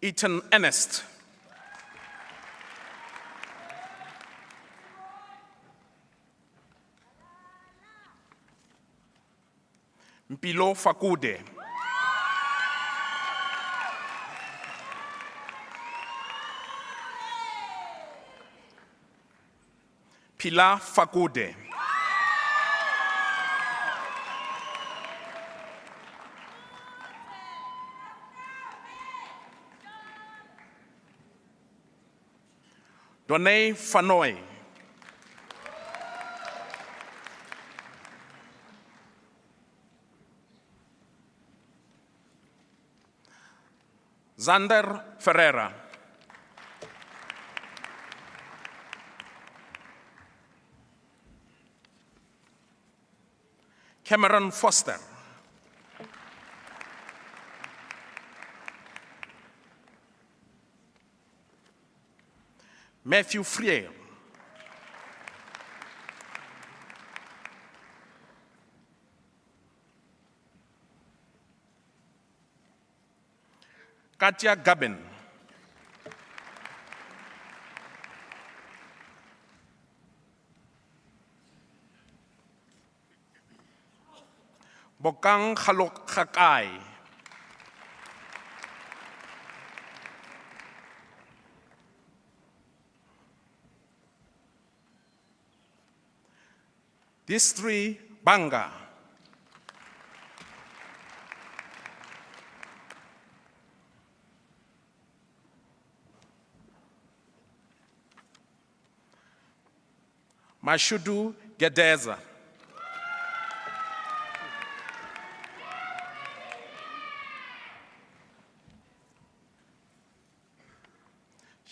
Ethan Ernest. Mpilo Fakude. Pilar Fakude. Donay Fanoy. Zander Ferreira. Cameron Foster. Matthew Freer. Katja Gabin. Bokang Khalok Khakai. These three, Banga. Mashudu Gedeza.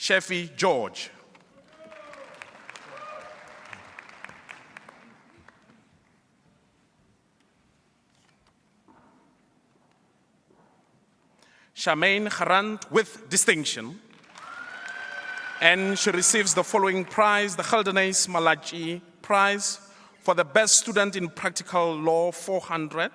Sheffy George. Charmaine Harant with distinction. And she receives the following prize, the Geldenis Malachi Prize for the Best Student in Practical Law 400,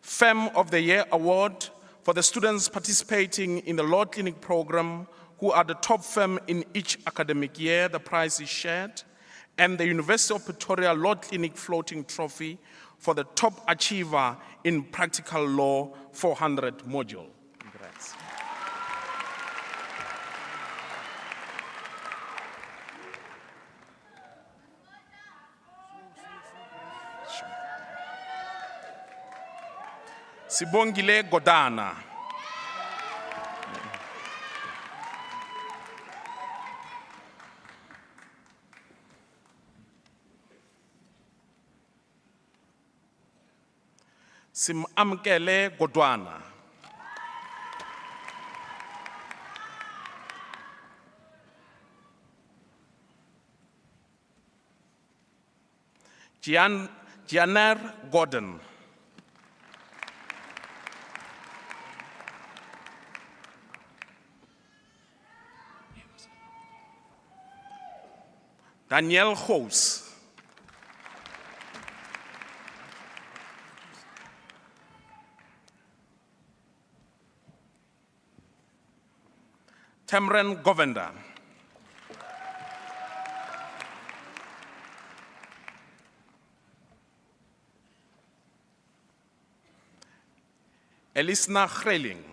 Femme of the Year Award for the students participating in the Law Clinic program who are the top firm in each academic year. The prize is shared. And the University of Pretoria Law Clinic Floating Trophy for the top achiever in Practical Law 400 module. Congrats. Sibongile Godana. Simamkele Godwana. Gianner Gordon. Danielle House. Tamran Govender. Elisna Greling.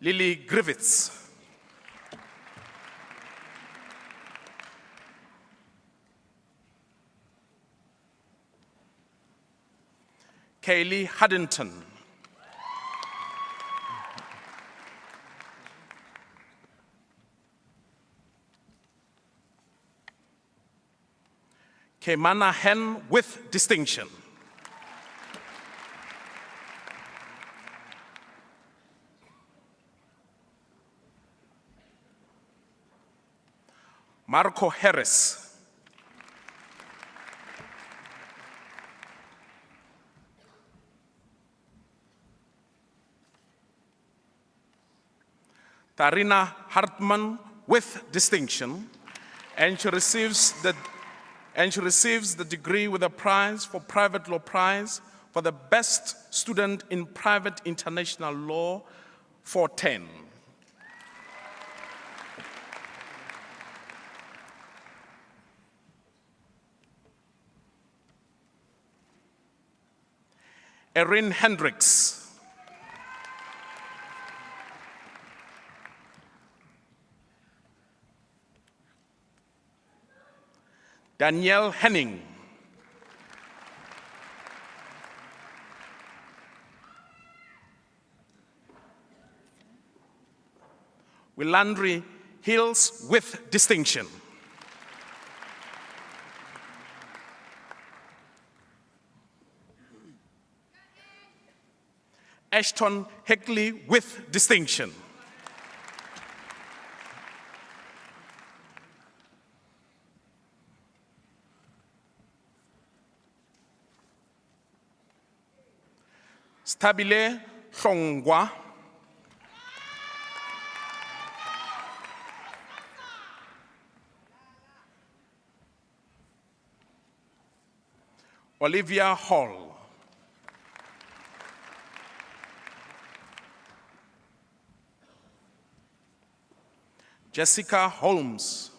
Lily Griffiths. Kaylee Haddington. Kemana Hen with distinction. Marco Harris. Tarina Hartman with distinction, and she receives the degree with a prize for private law prize for the best student in private international law 410. Erin Hendricks. Danielle Henning. Willandri Hills with distinction. Ashton Heckley with distinction. Stabile Hlongwa. Olivia Hall. Jessica Holmes.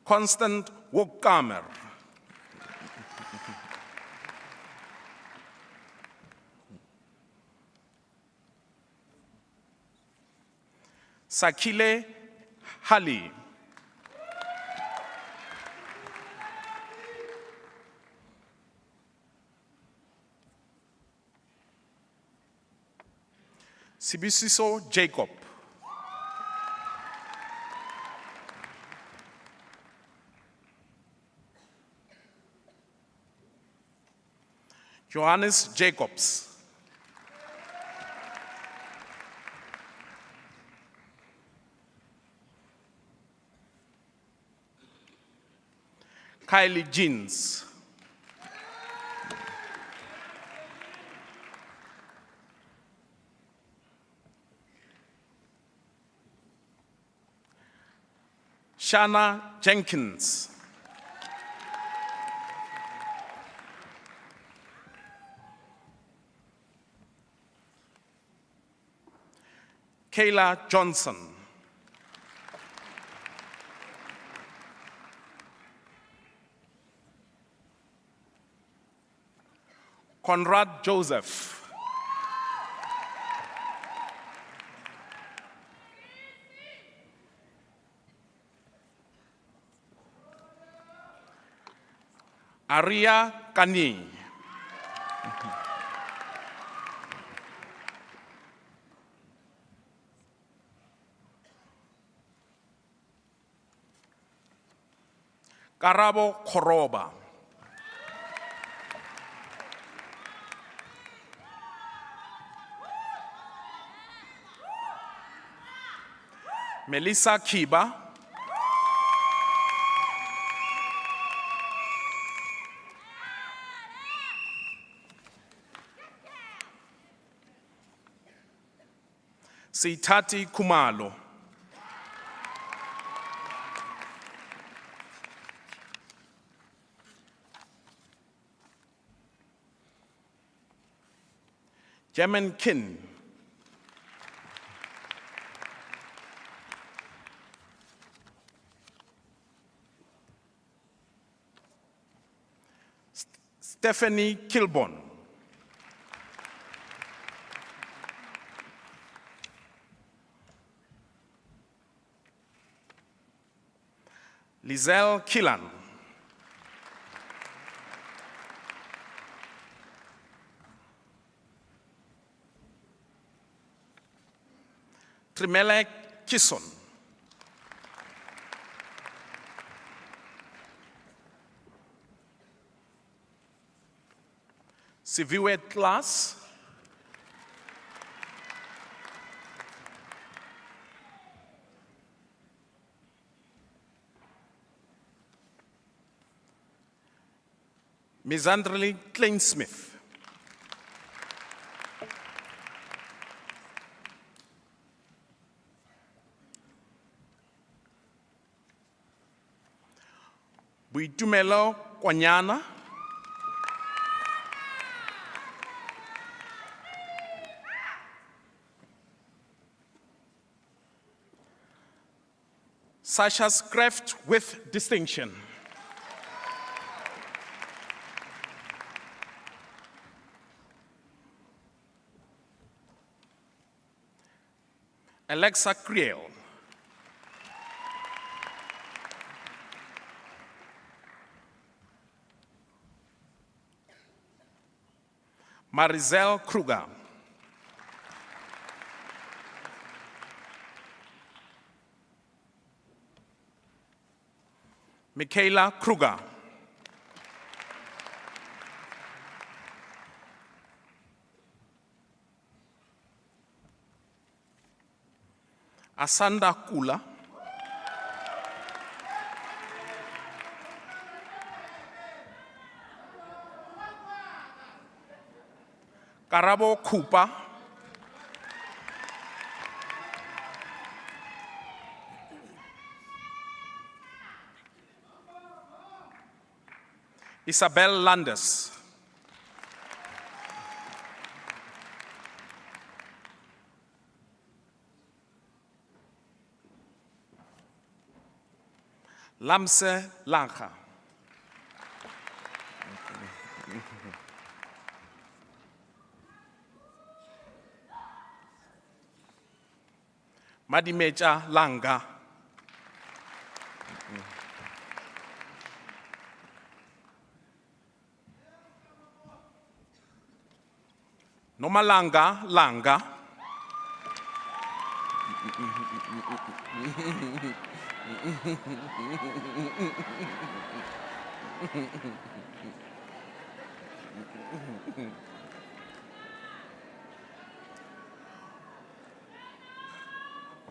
Constant Wokamer. Sakile Hali. Sibisiso Jacob. Johannes Jacobs. Kylie Jeans. Shana Jenkins. Kayla Johnson. Conrad Joseph. Aria Kani. Karabo Koroba. Melissa Kiba. Sitati Kumalo. Jemen Kin. Stephanie Kilborn. Lizelle Killan. Trimele Kison. Siviwe Class. Misandrily Kleinsmith. Buitumelo Kwanyana. Sasha's craft with distinction. Alexa Creel. Marizel Kruger. Michaela Kruger. Asanda Kula. Karabo Kupa. Isabel Landes. Lamse Lancha. Madimeja Langa. Nomalanga Langa.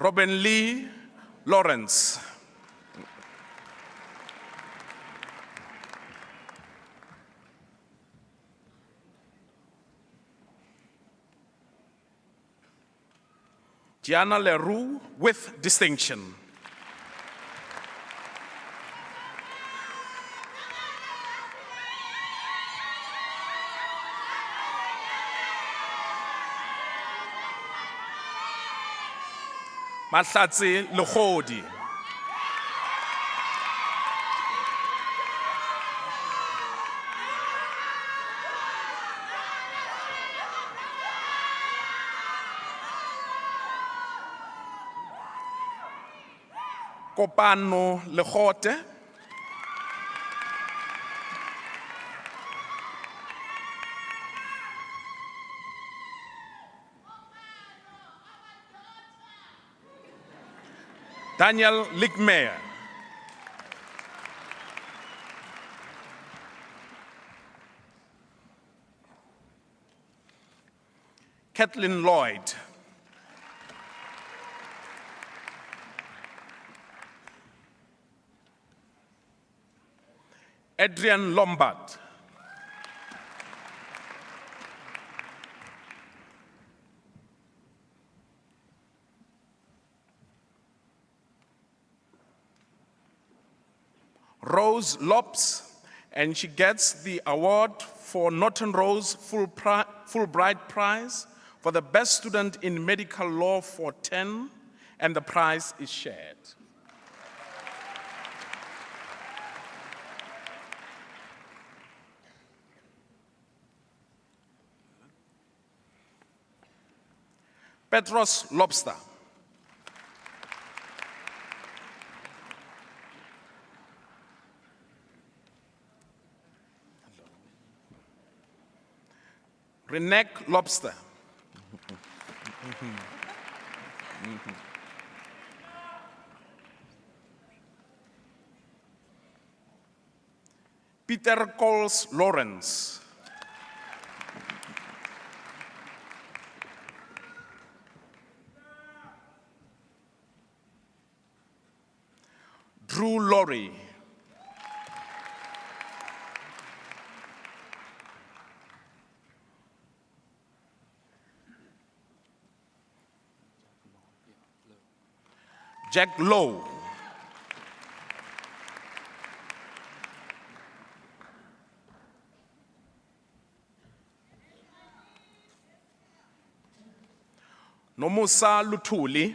Robin Lee Lawrence. Gianna Leroux with distinction. Mahlatsi Logodi. Kopano Legote. Daniel Ligmeyer. Kathleen Lloyd. Adrian Lombard. Rose Lopes, and she gets the award for Norton Rose Fulbright Prize for the best student in medical law for 10, and the prize is shared. Petros Lobster. Renek Lobster. Peter Coles Lawrence. Drew Laurie. Jack Lowe. Nomusa Luthuli.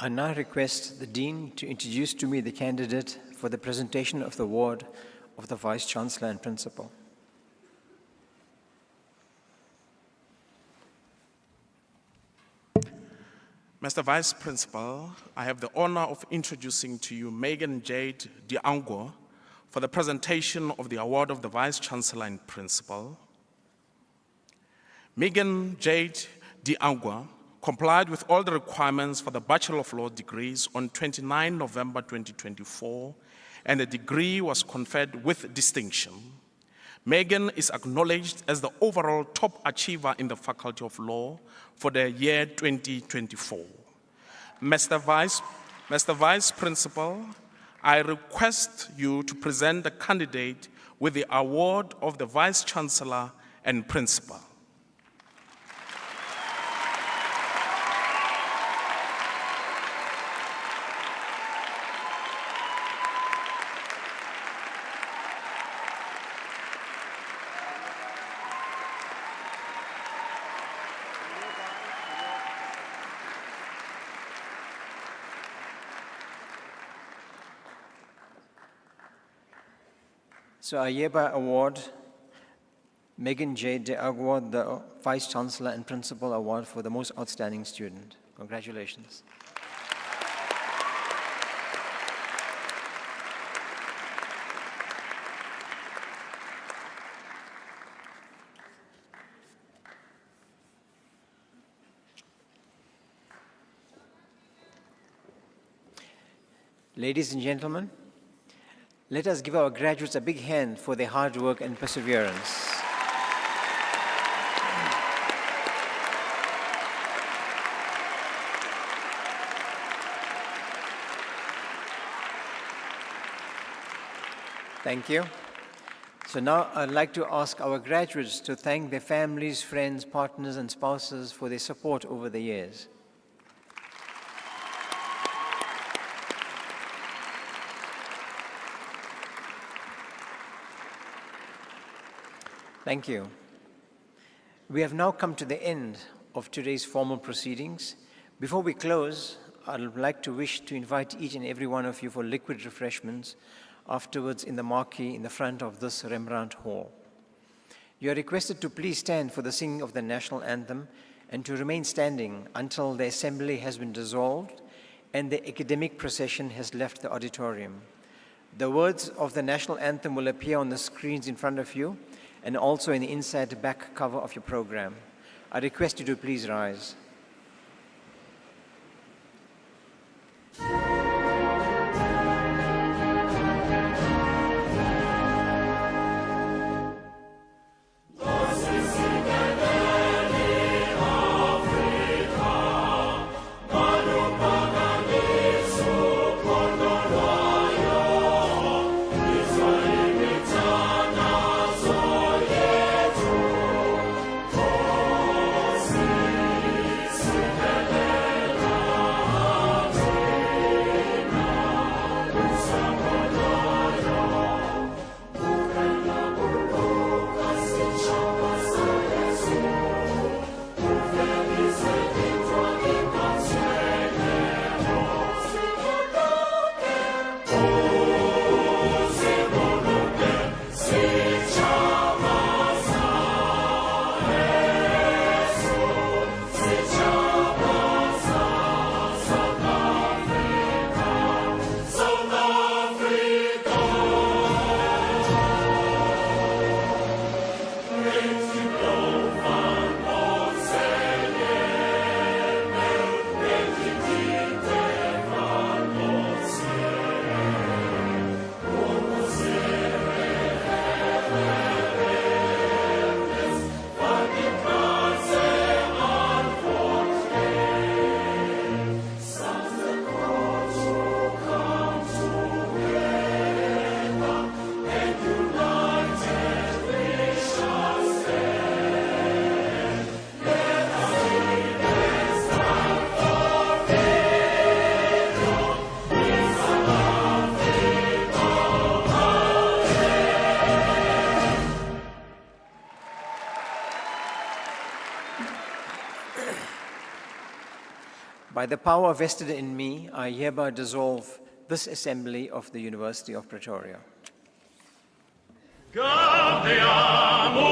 I now request the Dean to introduce to me the candidate for the presentation of the award of the Vice-Chancellor and Principal. Mr. Vice Principal, I have the honor of introducing to you Megan Jade Diangwa for the presentation of the award of the Vice-Chancellor and Principal. Megan Jade Diangwa complied with all the requirements for the Bachelor of Laws degrees on 29 November 2024, and the degree was conferred with distinction. Megan is acknowledged as the overall top achiever in the Faculty of Law for the year 2024. Mr. Vice Principal, I request you to present the candidate with the award of the Vice-Chancellor and Principal. So I hereby award Megan J. Diangwa the Vice-Chancellor and Principal Award for the Most Outstanding Student. Congratulations. Ladies and gentlemen, let us give our graduates a big hand for their hard work and perseverance. Thank you. So now I'd like to ask our graduates to thank their families, friends, partners, and spouses for their support over the years. Thank you. We have now come to the end of today's formal proceedings. Before we close, I'd like to wish to invite each and every one of you for liquid refreshments afterwards in the marquee in the front of this Rembrandt Hall. You are requested to please stand for the singing of the national anthem and to remain standing until the assembly has been dissolved and the academic procession has left the auditorium. The words of the national anthem will appear on the screens in front of you and also in the inside back cover of your program. I request you to please rise. By the power vested in me, I hereby dissolve this Assembly of the University of Pretoria. Gaudeamus